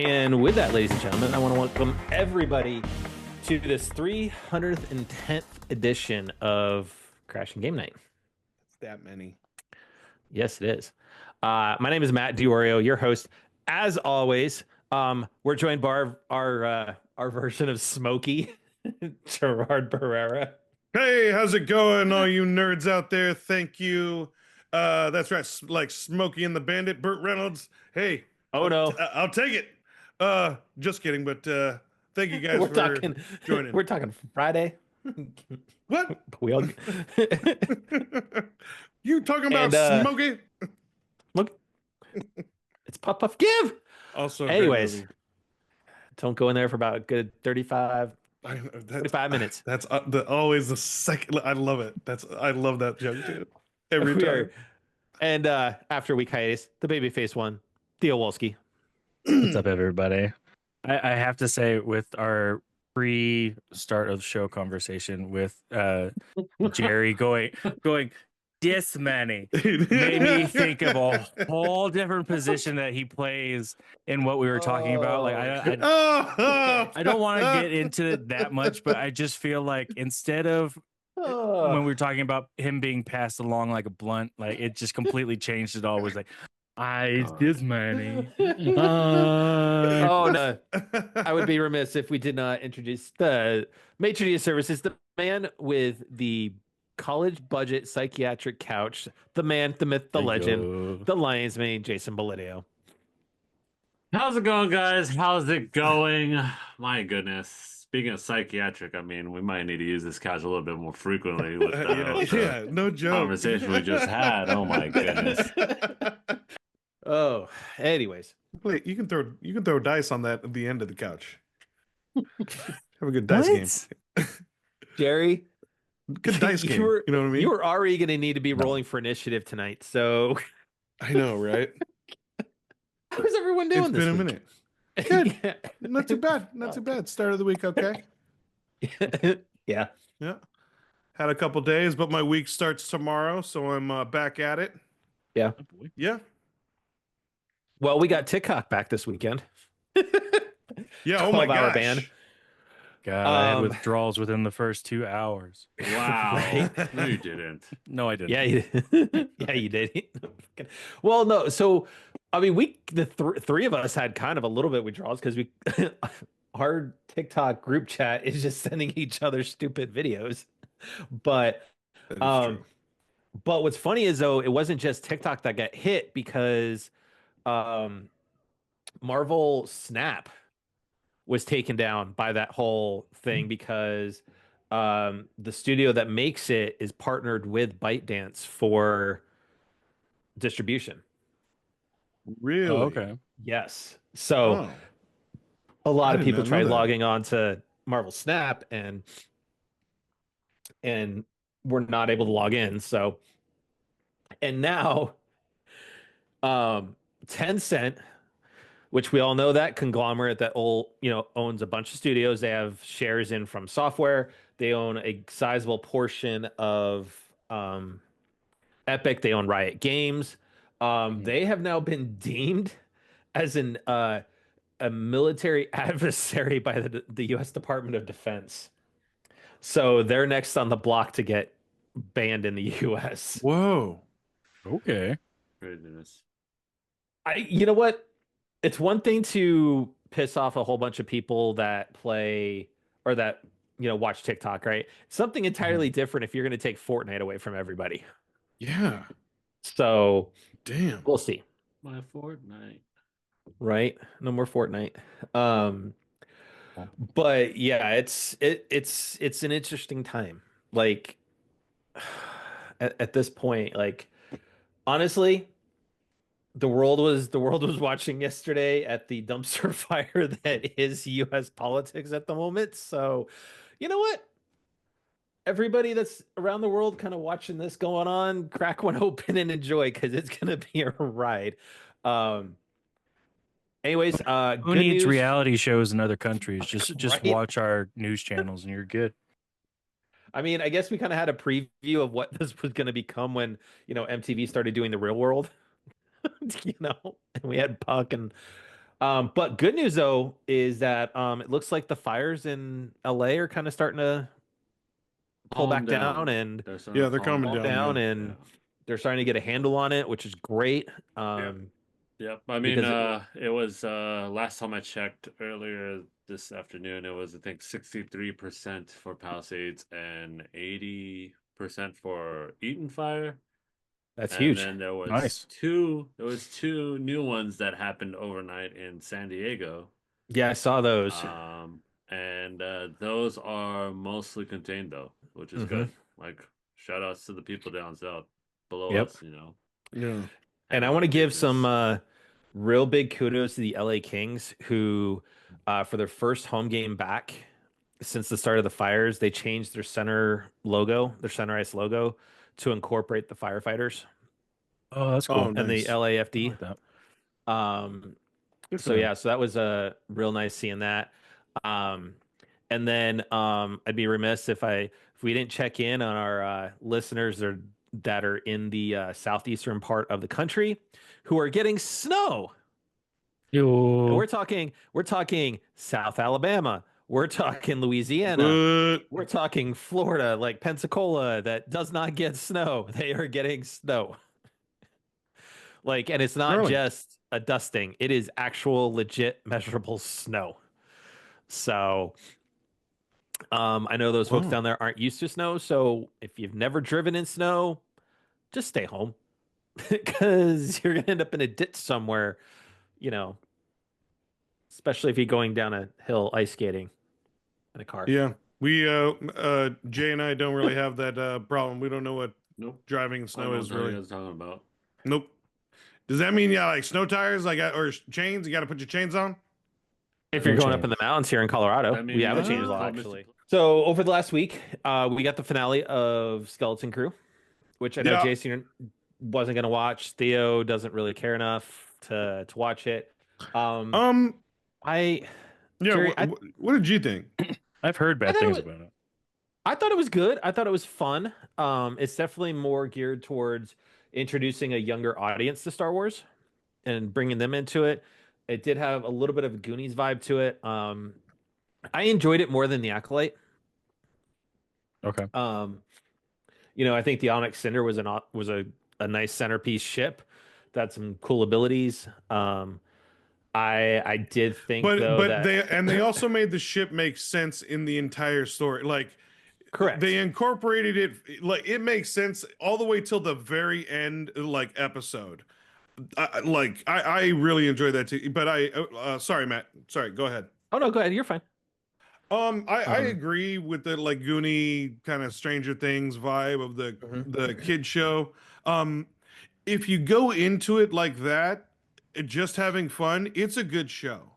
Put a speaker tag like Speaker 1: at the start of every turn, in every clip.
Speaker 1: And with that, ladies and gentlemen, I want to welcome everybody to this 310th edition of Crashing Game Night.
Speaker 2: It's that many.
Speaker 1: Yes, it is. My name is Matt Diorio, your host. As always, we're joined by our version of Smokey, Gerard Barrera.
Speaker 2: Hey, how's it going, all you nerds out there? Thank you. That's right, like Smokey and the Bandit, Burt Reynolds. Hey,
Speaker 1: Oh no,
Speaker 2: I'll take it. Just kidding, but thank you guys
Speaker 1: we're
Speaker 2: for
Speaker 1: talking.
Speaker 2: joining.
Speaker 1: We're talking Friday.
Speaker 2: What?
Speaker 1: We all
Speaker 2: You talking about
Speaker 1: And,
Speaker 2: Smokey?
Speaker 1: look. It's Puff Puff Give.
Speaker 2: Also, a great
Speaker 1: Anyways,
Speaker 2: movie.
Speaker 1: don't go in there for about a good 35,
Speaker 2: I know,
Speaker 1: 45 minutes.
Speaker 2: That's always the second. I love it. I love that joke too. Every
Speaker 1: We
Speaker 2: time.
Speaker 1: are, and after a week hiatus, the babyface one, Theo Wolski.
Speaker 3: What's up, everybody? I have to say, with our pre-start of show conversation with Jerry going this many made me think of a whole different position that he plays in what we were talking about. Like I don't want to get into it that much, but I just feel like instead of when we were talking about him being passed along like a blunt, like it just completely changed it all. It was like this many.
Speaker 1: Oh no, I would be remiss if we did not introduce the maitre d' services, the man with the college budget psychiatric couch, the man, the myth, the legend, the lion's mane, Jason Belidio.
Speaker 4: How's it going, guys? How's it going? My goodness. Speaking of psychiatric, I mean, we might need to use this couch a little bit more frequently with the
Speaker 2: no joke.
Speaker 4: conversation we just had. Oh my goodness.
Speaker 1: Oh, anyways,
Speaker 2: Wait, you can throw dice on that at the end of the couch. Have a good dice game.
Speaker 1: Jerry,
Speaker 2: Good dice game. You know what I mean?
Speaker 1: You were already going to need to be rolling for initiative tonight. So
Speaker 2: I know, right?
Speaker 1: how's everyone doing?
Speaker 2: It's
Speaker 1: this
Speaker 2: been a
Speaker 1: week?
Speaker 2: minute. Good. Not too bad. Not too bad. Start of the week, okay?
Speaker 1: Yeah.
Speaker 2: Yeah. Had a couple days, but my week starts tomorrow, so I'm back at it.
Speaker 1: Yeah.
Speaker 2: Yeah.
Speaker 1: Well, we got TikTok back this weekend.
Speaker 2: Yeah. Oh my
Speaker 1: 12-hour
Speaker 2: gosh.
Speaker 1: ban.
Speaker 3: God, I had withdrawals within the first 2 hours.
Speaker 4: Wow.
Speaker 1: Right?
Speaker 4: No, you didn't.
Speaker 3: No, I didn't.
Speaker 1: Yeah, you did. Yeah, you did. Well, no. So, I mean, the three of us had kind of a little bit withdrawals because our TikTok group chat is just sending each other stupid videos. But,
Speaker 2: That is true.
Speaker 1: but what's funny is though, it wasn't just TikTok that got hit because, Marvel Snap was taken down by that whole thing because the studio that makes it is partnered with ByteDance for distribution.
Speaker 2: Really?
Speaker 3: Oh, okay.
Speaker 1: Yes. So
Speaker 2: Oh.
Speaker 1: a lot
Speaker 2: I
Speaker 1: of
Speaker 2: did
Speaker 1: people
Speaker 2: not know
Speaker 1: tried
Speaker 2: that.
Speaker 1: logging on to Marvel Snap and were not able to log in. So and now Tencent, which we all know that conglomerate that owns a bunch of studios. They have shares in From Software. They own a sizable portion of Epic. They own Riot Games. They have now been deemed as a military adversary by the U.S. Department of Defense. So they're next on the block to get banned in the U.S.
Speaker 2: Whoa.
Speaker 3: Okay.
Speaker 4: Goodness.
Speaker 1: You know what? It's one thing to piss off a whole bunch of people that play or that, watch TikTok, right? Something entirely different if you're going to take Fortnite away from everybody.
Speaker 2: Yeah.
Speaker 1: So
Speaker 2: Damn.
Speaker 1: we'll see,
Speaker 4: My Fortnite.
Speaker 1: right? No more Fortnite. But yeah, it's an interesting time. Like at this point, like honestly, the world was watching yesterday at the dumpster fire that is US politics at the moment. So, you know what? Everybody that's around the world kind of watching this going on, crack one open and enjoy because it's gonna be a ride. Um anyways,
Speaker 3: Who
Speaker 1: good
Speaker 3: needs
Speaker 1: news.
Speaker 3: reality shows in other countries? Just
Speaker 1: Right?
Speaker 3: watch our news channels and you're good.
Speaker 1: I mean, I guess we kind of had a preview of what this was gonna become when, MTV started doing the real world. And we had Puck and But good news though is that it looks like the fires in LA are kind of starting to pull
Speaker 4: Calm
Speaker 1: back down and
Speaker 4: They're starting
Speaker 2: Yeah,
Speaker 4: to
Speaker 2: they're
Speaker 4: calm
Speaker 2: calming
Speaker 1: calm
Speaker 2: down.
Speaker 1: down, and they're starting to get a handle on it, which is great.
Speaker 4: Yep. I mean,
Speaker 1: Because
Speaker 4: it was last time I checked earlier this afternoon, it was I think 63% for Palisades and 80% for Eaton Fire.
Speaker 1: that's
Speaker 4: And
Speaker 1: huge.
Speaker 4: then
Speaker 3: Nice.
Speaker 4: there was two new ones that happened overnight in San Diego.
Speaker 1: Yeah, I saw those.
Speaker 4: And those are mostly contained though, which is
Speaker 1: Mhm.
Speaker 4: good. Like shout outs to the people down south below
Speaker 1: Yep.
Speaker 4: us, you know.
Speaker 2: Yeah.
Speaker 1: And I want to give
Speaker 4: business.
Speaker 1: some real big kudos to the LA Kings, who, for their first home game back since the start of the fires, they changed their center logo, their center ice logo, to incorporate the firefighters
Speaker 3: Oh, that's cool.
Speaker 2: Oh,
Speaker 1: and the
Speaker 2: nice.
Speaker 3: I
Speaker 1: LAFD.
Speaker 3: like that.
Speaker 1: So
Speaker 3: Good for them.
Speaker 1: yeah, so that was real nice seeing that. And then I'd be remiss if we didn't check in on our listeners that are in the southeastern part of the country who are getting snow. And
Speaker 3: Yo.
Speaker 1: we're talking South Alabama. We're talking Louisiana.
Speaker 2: But
Speaker 1: We're talking Florida, like Pensacola, that does not get snow. They are getting snow. Like, and it's not
Speaker 2: Really?
Speaker 1: just a dusting, it is actual legit measurable snow. So I know those folks
Speaker 2: Wow.
Speaker 1: down there aren't used to snow. So if you've never driven in snow, just stay home because you're gonna end up in a ditch somewhere, you know, especially if you're going down a hill ice skating in a car.
Speaker 2: yeah, we Jay and I don't really have that problem. We don't know what
Speaker 4: Nope.
Speaker 2: driving in
Speaker 4: I don't
Speaker 2: snow
Speaker 4: know
Speaker 2: is
Speaker 4: what you
Speaker 2: really.
Speaker 4: guys talking about.
Speaker 2: Nope. Does that mean like snow tires, like or chains? You got to put your chains on.
Speaker 1: If you're
Speaker 3: No
Speaker 1: going up in the mountains here in Colorado,
Speaker 4: That means
Speaker 1: we have a
Speaker 4: you
Speaker 1: change
Speaker 2: Oh.
Speaker 1: law
Speaker 4: call Mr.
Speaker 1: actually. So over the last week, we got the finale of Skeleton Crew, which I know
Speaker 2: Yeah.
Speaker 1: Jason wasn't going to watch. Theo doesn't really care enough to watch it. I
Speaker 2: Yeah.
Speaker 1: Jerry,
Speaker 2: What did you think?
Speaker 3: I've heard
Speaker 1: I
Speaker 3: bad
Speaker 1: thought it
Speaker 3: things
Speaker 1: was-
Speaker 3: about it.
Speaker 1: I thought it was good. I thought it was fun. It's definitely more geared towards introducing a younger audience to Star Wars and bringing them into it. It did have a little bit of a Goonies vibe to it. I enjoyed it more than the Acolyte.
Speaker 3: Okay.
Speaker 1: I think the Onyx Cinder was a nice centerpiece ship that had some cool abilities. I did think though
Speaker 2: But
Speaker 1: that
Speaker 2: they also made the ship make sense in the entire story. Like
Speaker 1: correct.
Speaker 2: they incorporated it, like it makes sense all the way till the very end, like episode. I really enjoyed that too. But sorry, Matt. Sorry, go ahead.
Speaker 1: Oh no, go ahead. You're fine.
Speaker 2: I agree with the like Goonie kind of Stranger Things vibe of the kid show. If you go into it like that, just having fun, it's a good show.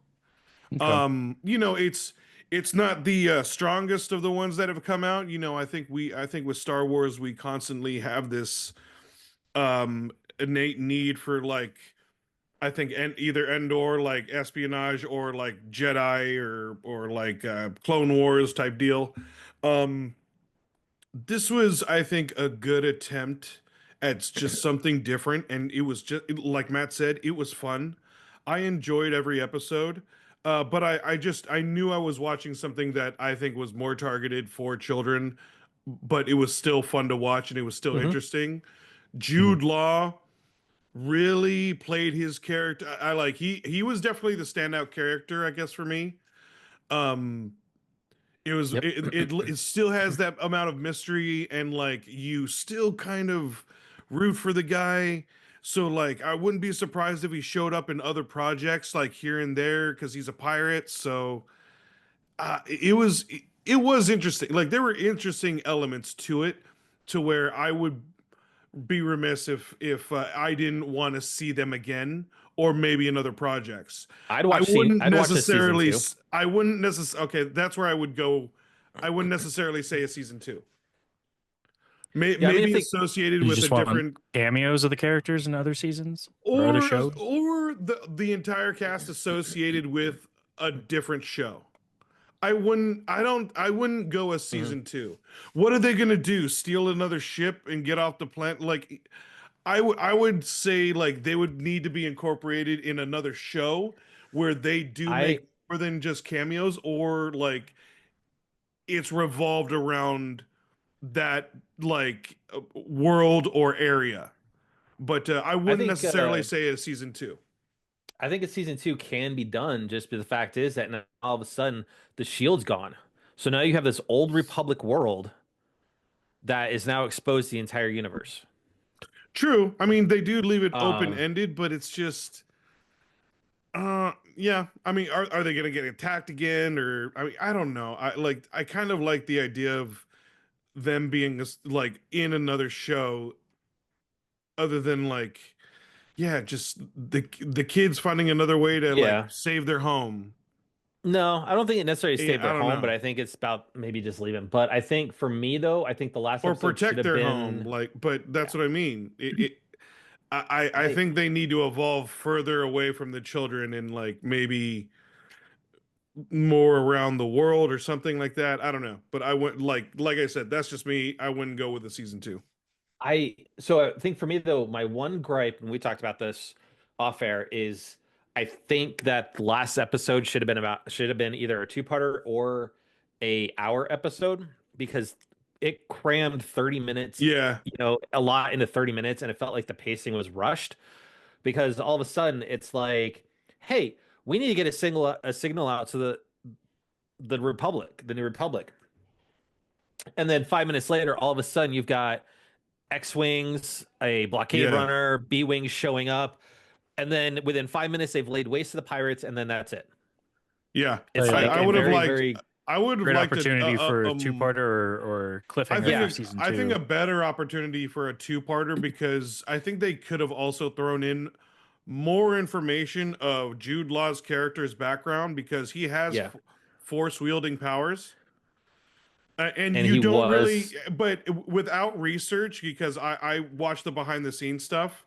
Speaker 3: Okay.
Speaker 2: It's not the strongest of the ones that have come out. I think with Star Wars we constantly have this innate need for like I think either Endor like espionage or like Jedi or like Clone Wars type deal. This was I think a good attempt at just something different, and it was like Matt said, it was fun. I enjoyed every episode. But I knew I was watching something that I think was more targeted for children, but it was still fun to watch and it was still interesting. Jude Law really played his character. I like he was definitely the standout character, I guess, for me. It was
Speaker 1: Yep.
Speaker 2: it still has that amount of mystery and like you still kind of root for the guy. So like I wouldn't be surprised if he showed up in other projects like here and there because he's a pirate. So it was interesting. Like there were interesting elements to it to where I would be remiss if I didn't want to see them again or maybe in other projects.
Speaker 1: I'd watch a season two.
Speaker 2: I wouldn't necessarily. Okay, that's where I would go. I wouldn't necessarily say a season two. Maybe associated
Speaker 3: You
Speaker 2: with a
Speaker 3: just want
Speaker 2: different
Speaker 3: cameos of the characters in other seasons or other shows.
Speaker 2: or the entire cast associated with a different show. I wouldn't go a season two. What are they gonna do? Steal another ship and get off the planet? Like I would say like they would need to be incorporated in another show where they do make more than just cameos, or like it's revolved around that like world or area. But I wouldn't
Speaker 1: think
Speaker 2: necessarily say it's season 2.
Speaker 1: I think a season 2 can be done, just but the fact is that now all of a sudden the shield's gone. So now you have this old Republic world that is now exposed to the entire universe.
Speaker 2: True. I mean, they do leave it
Speaker 1: Um,
Speaker 2: open-ended, but it's just yeah. I mean, are they gonna get attacked again? Or I mean, I don't know. I kind of like the idea of them being like in another show, other than like, yeah, just the kids finding another way to like
Speaker 1: Yeah.
Speaker 2: save their home.
Speaker 1: No, I don't think it necessarily
Speaker 2: Yeah,
Speaker 1: stayed
Speaker 2: I
Speaker 1: their
Speaker 2: don't
Speaker 1: home,
Speaker 2: know.
Speaker 1: but I think it's about maybe just leaving. But I think for me though, I think the last
Speaker 2: Or
Speaker 1: episode should
Speaker 2: protect
Speaker 1: have
Speaker 2: their
Speaker 1: been
Speaker 2: home, like, but that's what I mean. I
Speaker 1: I
Speaker 2: think they need to evolve further away from the children and like maybe more around the world or something like that. I don't know, but I went like I said, that's just me. I wouldn't go with the season 2.
Speaker 1: so I think for me though, my one gripe, and we talked about this off air, is I think that the last episode should have been either a two-parter or a hour episode, because it crammed 30 minutes,
Speaker 2: Yeah,
Speaker 1: a lot into 30 minutes, and it felt like the pacing was rushed, because all of a sudden it's like, hey, we need to get a signal out to the new Republic. And then 5 minutes later, all of a sudden you've got X-wings, a blockade
Speaker 2: yeah,
Speaker 1: runner, B-wings showing up, and then within 5 minutes they've laid waste to the pirates, and then that's it.
Speaker 2: yeah.
Speaker 1: It's
Speaker 3: Yeah,
Speaker 1: like
Speaker 2: I
Speaker 1: a
Speaker 2: would have
Speaker 1: very,
Speaker 2: liked.
Speaker 1: very
Speaker 2: I would have
Speaker 3: great
Speaker 2: liked
Speaker 3: opportunity for a two-parter or
Speaker 2: I
Speaker 3: cliffhanger
Speaker 2: think
Speaker 3: for
Speaker 1: Yeah.
Speaker 3: season
Speaker 2: I think
Speaker 3: two.
Speaker 2: a better opportunity for a two-parter, because I think they could have also thrown in more information of Jude Law's character's background, because he has
Speaker 1: yeah,
Speaker 2: force wielding powers. And
Speaker 1: and
Speaker 2: you
Speaker 1: he
Speaker 2: don't really,
Speaker 1: was
Speaker 2: but without research, because I watched the behind the scenes stuff.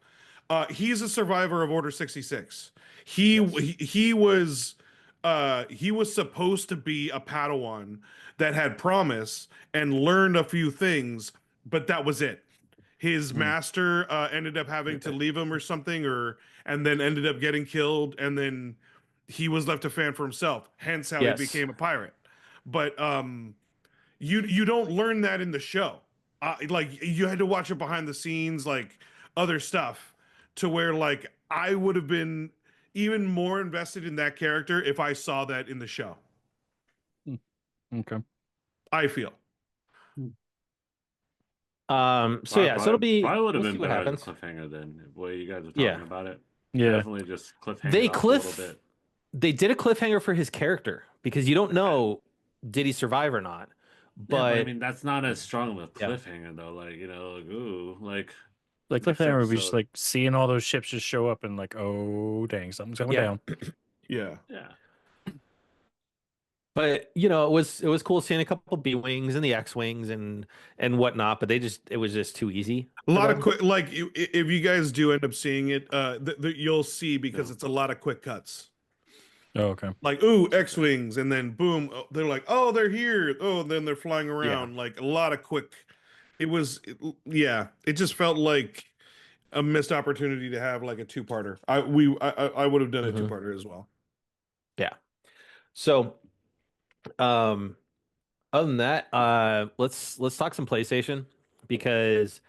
Speaker 2: He's a survivor of Order 66. He
Speaker 1: yes,
Speaker 2: he was supposed to be a Padawan that had promise and learned a few things, but that was it. His
Speaker 3: Hmm.
Speaker 2: master ended up having to leave him or something, and then ended up getting killed, and then he was left to fend for himself. Hence how he
Speaker 1: yes,
Speaker 2: became a pirate. But you don't learn that in the show. Like you had to watch it behind the scenes, like other stuff, to where like I would have been even more invested in that character if I saw that in the show.
Speaker 3: Okay.
Speaker 2: I feel.
Speaker 1: so yeah, so it'll be,
Speaker 4: Probably would have
Speaker 1: we'll
Speaker 4: been
Speaker 1: see what
Speaker 4: better as a
Speaker 1: happens.
Speaker 4: cliffhanger than the way you guys are
Speaker 1: Yeah.
Speaker 4: talking about it.
Speaker 3: Yeah.
Speaker 4: Definitely just cliffhanger
Speaker 1: They
Speaker 4: it off a little
Speaker 1: cliff
Speaker 4: bit.
Speaker 1: they did a cliffhanger for his character, because you don't know, did he survive or not.
Speaker 4: Yeah, but I
Speaker 1: But
Speaker 4: mean that's not as strong of a
Speaker 1: Yeah.
Speaker 4: cliffhanger though. Like like ooh, like
Speaker 3: Like
Speaker 4: next
Speaker 3: cliffhanger would be just
Speaker 4: episode.
Speaker 3: like seeing all those ships just show up and like, oh dang, something's coming
Speaker 1: Yeah.
Speaker 3: down.
Speaker 2: Yeah.
Speaker 4: yeah.
Speaker 1: But it was cool seeing a couple B-wings and the X-wings and whatnot, but it was just too easy.
Speaker 2: A lot
Speaker 1: for
Speaker 2: of
Speaker 1: them.
Speaker 2: quick, like if you guys do end up seeing it, you'll see, because
Speaker 4: No.
Speaker 2: it's a lot of quick cuts.
Speaker 3: Oh, okay.
Speaker 2: Like, ooh, X-wings, and then boom, they're like, oh, they're here. Oh, and then they're flying around. Like a lot of quick. Yeah, it just felt like a missed opportunity to have like a two-parter. I would have done a
Speaker 1: Mhm.
Speaker 2: two-parter as well.
Speaker 1: So, other than that, let's talk some PlayStation, because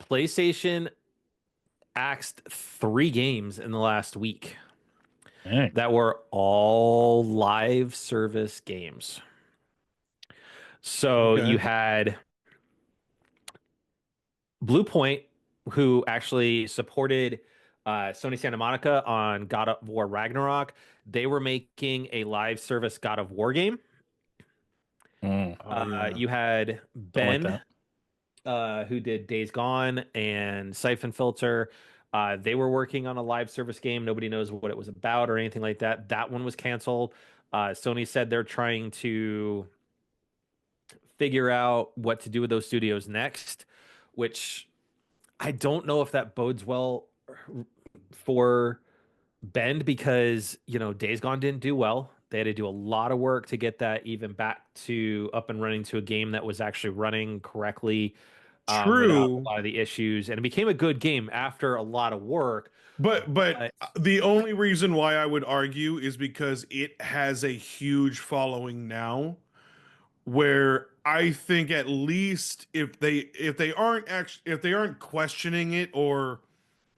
Speaker 1: PlayStation axed 3 games in the last week
Speaker 3: Dang.
Speaker 1: that were all live service games. So
Speaker 2: Okay.
Speaker 1: you had Blue Point, who actually supported Sony Santa Monica on God of War Ragnarok. They were making a live service God of War game.
Speaker 3: Mm.
Speaker 1: You had
Speaker 3: Don't like
Speaker 1: Ben,
Speaker 3: that.
Speaker 1: who did Days Gone and Siphon Filter. They were working on a live service game. Nobody knows what it was about or anything like that. That one was canceled. Sony said they're trying to figure out what to do with those studios next, which I don't know if that bodes well for Bend, because Days Gone didn't do well. They had to do a lot of work to get that even back to up and running to a game that was actually running correctly, without a
Speaker 2: True.
Speaker 1: lot of the issues, and it became a good game after a lot of work.
Speaker 2: But
Speaker 1: But-
Speaker 2: the only reason why I would argue is because it has a huge following now, where I think at least if they aren't questioning it, or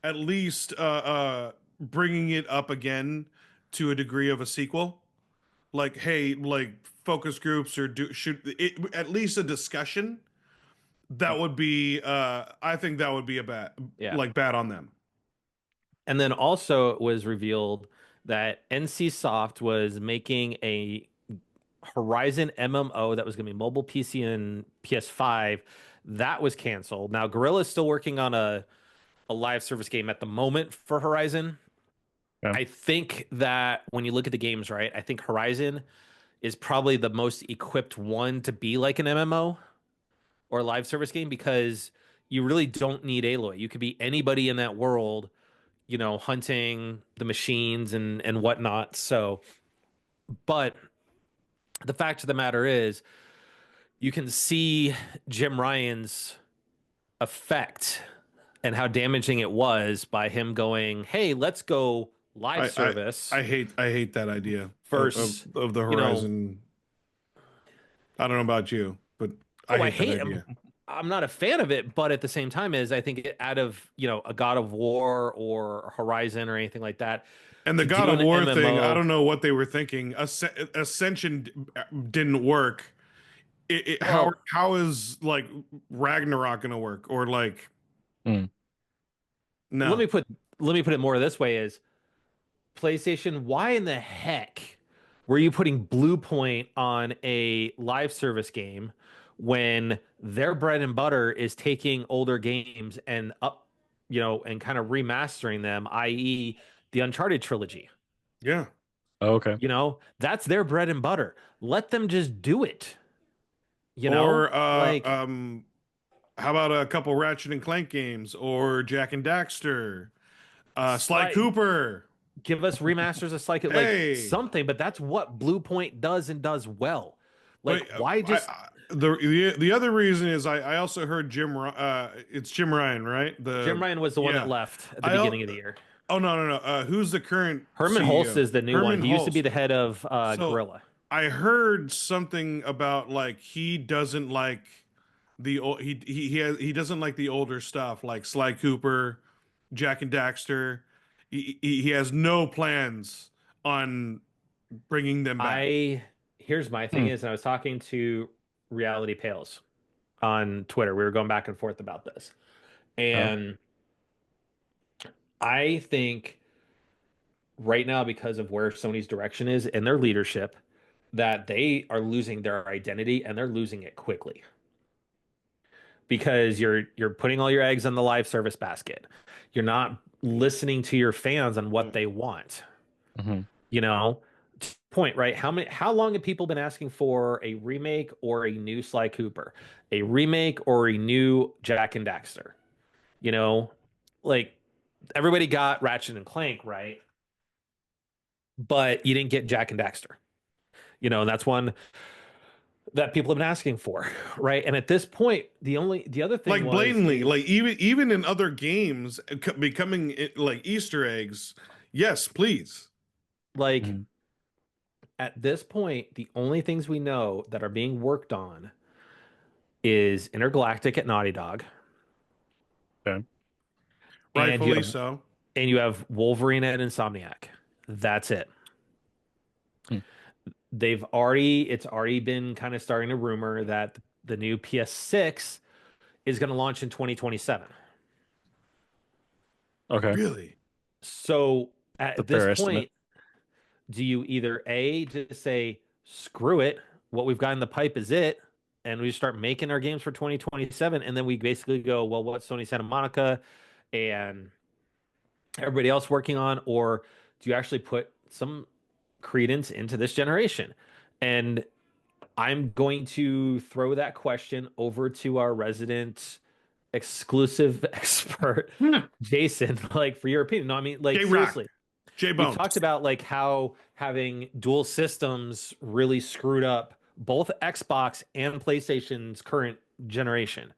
Speaker 2: at least bringing it up again to a degree of a sequel, like, hey, like focus groups, or should it at least a discussion, that would be I think that would be a bad on them.
Speaker 1: And then also it was revealed that NCSoft was making a Horizon MMO that was going to be mobile, PC, and PS5. That was canceled. Now Guerrilla is still working on a live service game at the moment for Horizon.
Speaker 3: Yeah.
Speaker 1: I think that when you look at the games, right, I think Horizon is probably the most equipped one to be like an MMO or a live service game, because you really don't need Aloy. You could be anybody in that world, you know, hunting the machines and whatnot. So, but the fact of the matter is, you can see Jim Ryan's effect and how damaging it was by him going, "Hey, let's go live service."
Speaker 2: I hate that idea
Speaker 1: First,
Speaker 2: of the
Speaker 1: you know-
Speaker 2: Horizon. I don't know about you, but I
Speaker 1: I
Speaker 2: hate
Speaker 1: hate
Speaker 2: that idea.
Speaker 1: I'm not a fan of it, but at the same time, is I think out of, you know, a God of War or Horizon or anything like that.
Speaker 2: And the
Speaker 1: to
Speaker 2: God
Speaker 1: do
Speaker 2: of
Speaker 1: an
Speaker 2: War thing, I
Speaker 1: MMO
Speaker 2: don't know what they were thinking. Ascension didn't work.
Speaker 1: Well-
Speaker 2: how is like Ragnarok gonna work, or like?
Speaker 3: Hmm.
Speaker 2: No,
Speaker 1: Let me put it more this way: is PlayStation, why in the heck were you putting Blue Point on a live service game when their bread and butter is taking older games and you know, and kind of remastering them, i.e., the Uncharted trilogy?
Speaker 2: yeah.
Speaker 3: Oh, okay.
Speaker 1: You know, that's their bread and butter. Let them just do it. You know,
Speaker 2: Or
Speaker 1: like
Speaker 2: how about a couple Ratchet and Clank games, or Jack and Daxter, Sly
Speaker 1: Sly-
Speaker 2: Cooper?
Speaker 1: give us remasters of like
Speaker 2: Hey.
Speaker 1: something, but that's what Blue Point does and does well. Like,
Speaker 2: But,
Speaker 1: why just
Speaker 2: the other reason is I also heard it's Jim Ryan, right?
Speaker 1: Jim Ryan was the one
Speaker 2: yeah.
Speaker 1: that left at the
Speaker 2: I al-
Speaker 1: beginning of the year.
Speaker 2: Oh, no. Who's the current
Speaker 1: Herman Holst
Speaker 2: CEO?
Speaker 1: is the new one.
Speaker 2: Herman
Speaker 1: He used to be
Speaker 2: Hulst.
Speaker 1: the head of
Speaker 2: So-
Speaker 1: Gorilla.
Speaker 2: I heard something about like he doesn't like he doesn't like the older stuff, like Sly Cooper, Jack and Daxter. He has no plans on bringing them back.
Speaker 1: Here's my thing is, and I was talking to Reality Pales on Twitter. We were going back and forth about this. And I think right now, because of where Sony's direction is and their leadership, that they are losing their identity, and they're losing it quickly. Because you're putting all your eggs in the live service basket. You're not listening to your fans on what they want.
Speaker 3: Mhm.
Speaker 1: You know, point, right? How long have people been asking for a remake or a new Sly Cooper, a remake or a new Jack and Daxter? You know, like everybody got Ratchet and Clank, right? But you didn't get Jack and Daxter. You know, and that's one that people have been asking for, right? And at this point, the other thing
Speaker 2: Like
Speaker 1: was,
Speaker 2: blatantly, like even in other games, becoming like Easter eggs. Yes, please.
Speaker 1: like
Speaker 3: Mhm.
Speaker 1: at this point, the only things we know that are being worked on is Intergalactic at Naughty Dog.
Speaker 3: Okay.
Speaker 2: Rightfully so.
Speaker 1: And you have Wolverine at Insomniac. That's it.
Speaker 3: Hmm.
Speaker 1: It's already been kind of starting to rumor that the new PS6 is going to launch in 2027.
Speaker 3: Okay.
Speaker 2: Really?
Speaker 1: So at
Speaker 3: That's a fair
Speaker 1: this
Speaker 3: estimate.
Speaker 1: point, do you either just say, screw it, what we've got in the pipe is it, and we start making our games for 2027, and then we basically go, well, what's Sony Santa Monica and everybody else working on? Or do you actually put some credence into this generation? And I'm going to throw that question over to our resident exclusive expert, Jason, like, for your opinion. No, I mean, like,
Speaker 2: J-Rock.
Speaker 1: seriously,
Speaker 2: J
Speaker 1: we
Speaker 2: Bones.
Speaker 1: talked about like how having dual systems really screwed up both Xbox and PlayStation's current generation.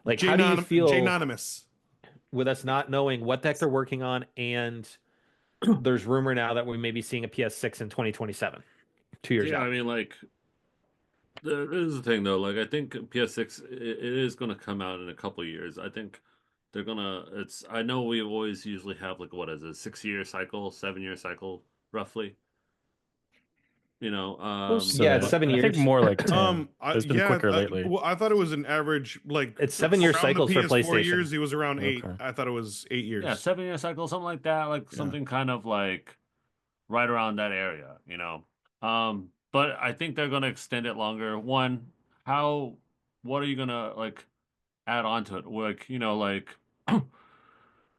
Speaker 1: Like, how do you feel?
Speaker 2: J-Anonymous.
Speaker 1: with us not knowing what the heck they're working on, and there's rumor now that we may be seeing a PS6 in 2027, 2 years
Speaker 4: Yeah,
Speaker 1: out.
Speaker 4: I mean, like, this is the thing though. Like, I think PS6 it is going to come out in a couple of years. I think they're gonna. It's. I know we always usually have like what is it, 6 year cycle, 7 year cycle, roughly. You know,
Speaker 1: Yeah, it's
Speaker 3: So,
Speaker 1: 7
Speaker 3: I think
Speaker 1: years.
Speaker 3: more like 10. It's been
Speaker 2: Yeah,
Speaker 3: quicker lately.
Speaker 2: well, I thought it was an average like
Speaker 1: It's 7 year
Speaker 2: around
Speaker 1: cycles
Speaker 2: the
Speaker 1: for
Speaker 2: PS4
Speaker 1: PlayStation.
Speaker 2: years. He was around 8.
Speaker 3: Okay.
Speaker 2: I thought it was 8 years.
Speaker 4: yeah, 7 year cycle, something like that, like
Speaker 2: Yeah.
Speaker 4: something kind of like right around that area. You know, but I think they're gonna extend it longer. One, what are you gonna like add on to it? Like, you know, like.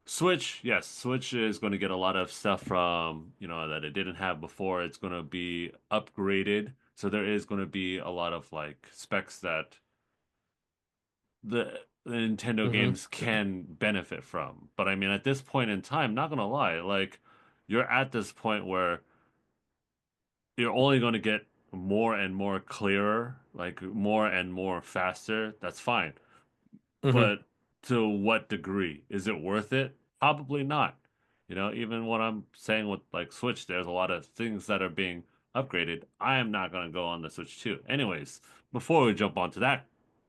Speaker 4: Switch, yes, Switch is going to get a lot of stuff from, you know, that it didn't have before. It's going to be upgraded. So there is going to be a lot of like specs that the Nintendo
Speaker 1: Mhm.
Speaker 4: games can benefit from. But I mean, at this point in time, not going to lie, like you're at this point where you're only going to get more and more clearer, like more and more faster. That's fine.
Speaker 1: Mhm.
Speaker 4: But to what degree? Is it worth it? Probably not. You know, even what I'm saying with like Switch, there's a lot of things that are being upgraded. I am not going to go on the Switch 2. Anyways, before we jump onto that,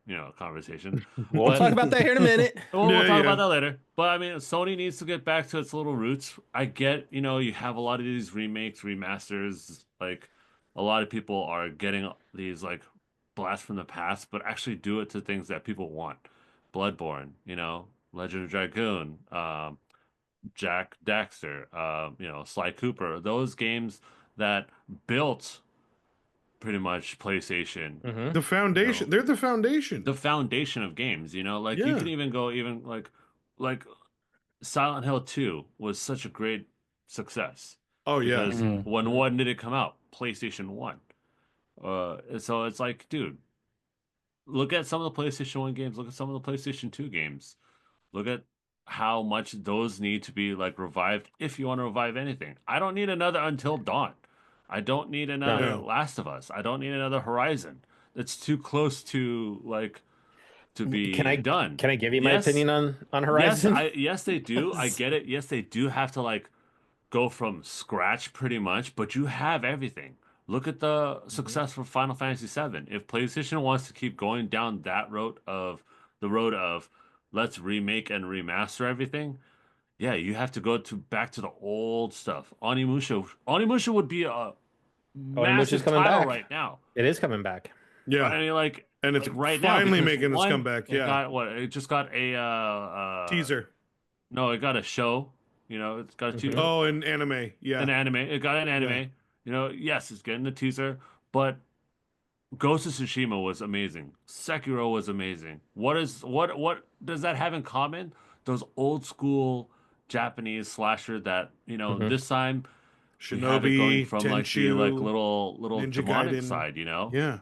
Speaker 4: you know, conversation,
Speaker 1: We'll
Speaker 4: but-
Speaker 1: talk about that here in a minute.
Speaker 4: we'll
Speaker 2: Yeah,
Speaker 4: talk
Speaker 2: yeah.
Speaker 4: about that later. But I mean, Sony needs to get back to its little roots. I get, you know, you have a lot of these remakes, remasters. Like, a lot of people are getting these like blasts from the past, but actually do it to things that people want. Bloodborne, you know, Legend of Dragoon, Jack Daxter, you know, Sly Cooper. Those games that built pretty much PlayStation,
Speaker 1: Mhm.
Speaker 2: The foundation.
Speaker 4: No.
Speaker 2: They're the foundation.
Speaker 4: the foundation of games. You know, like you
Speaker 2: Yeah.
Speaker 4: can even go even like Silent Hill 2 was such a great success
Speaker 2: Oh yeah.
Speaker 4: because
Speaker 3: Mhm.
Speaker 4: when did it come out? PlayStation 1. So it's like, dude, look at some of the PlayStation 1 games, look at some of the PlayStation 2 games. Look at how much those need to be like revived if you want to revive anything. I don't need another Until Dawn. I don't need another
Speaker 2: No.
Speaker 4: Last of Us. I don't need another Horizon. It's too close to like to be
Speaker 1: Can I
Speaker 4: done.
Speaker 1: Can I give you my
Speaker 4: Yes.
Speaker 1: opinion on Horizon?
Speaker 4: Yes, they do. I get it. Yes, they do have to like go from scratch pretty much, but you have everything. Look at the success for Final Fantasy VII. If PlayStation wants to keep going down that road of let's remake and remaster everything, yeah, you have to go to back to the old stuff. Onimusha would be a massive
Speaker 1: coming
Speaker 4: title
Speaker 1: back.
Speaker 4: right now.
Speaker 1: It is coming back.
Speaker 2: Yeah.
Speaker 4: I mean, like,
Speaker 2: And it's
Speaker 4: like right now
Speaker 2: finally
Speaker 4: because
Speaker 2: making its
Speaker 4: one,
Speaker 2: comeback.
Speaker 4: it
Speaker 2: Yeah.
Speaker 4: got what? It just got a
Speaker 2: Teaser.
Speaker 4: No, it got a show. You know, it's got a teaser.
Speaker 2: Oh, an anime. Yeah.
Speaker 4: An anime. It got an anime.
Speaker 2: Yeah.
Speaker 4: You know, yes, it's getting the teaser, but Ghost of Tsushima was amazing. Sekiro was amazing. What does that have in common? Those old school Japanese slasher that, you know,
Speaker 1: Mhm.
Speaker 4: this time we have it going
Speaker 2: Shinobi,
Speaker 4: from
Speaker 2: Tenchu,
Speaker 4: like the like little
Speaker 2: Ninja
Speaker 4: demonic
Speaker 2: Gaiden.
Speaker 4: side, you know?
Speaker 2: Yeah.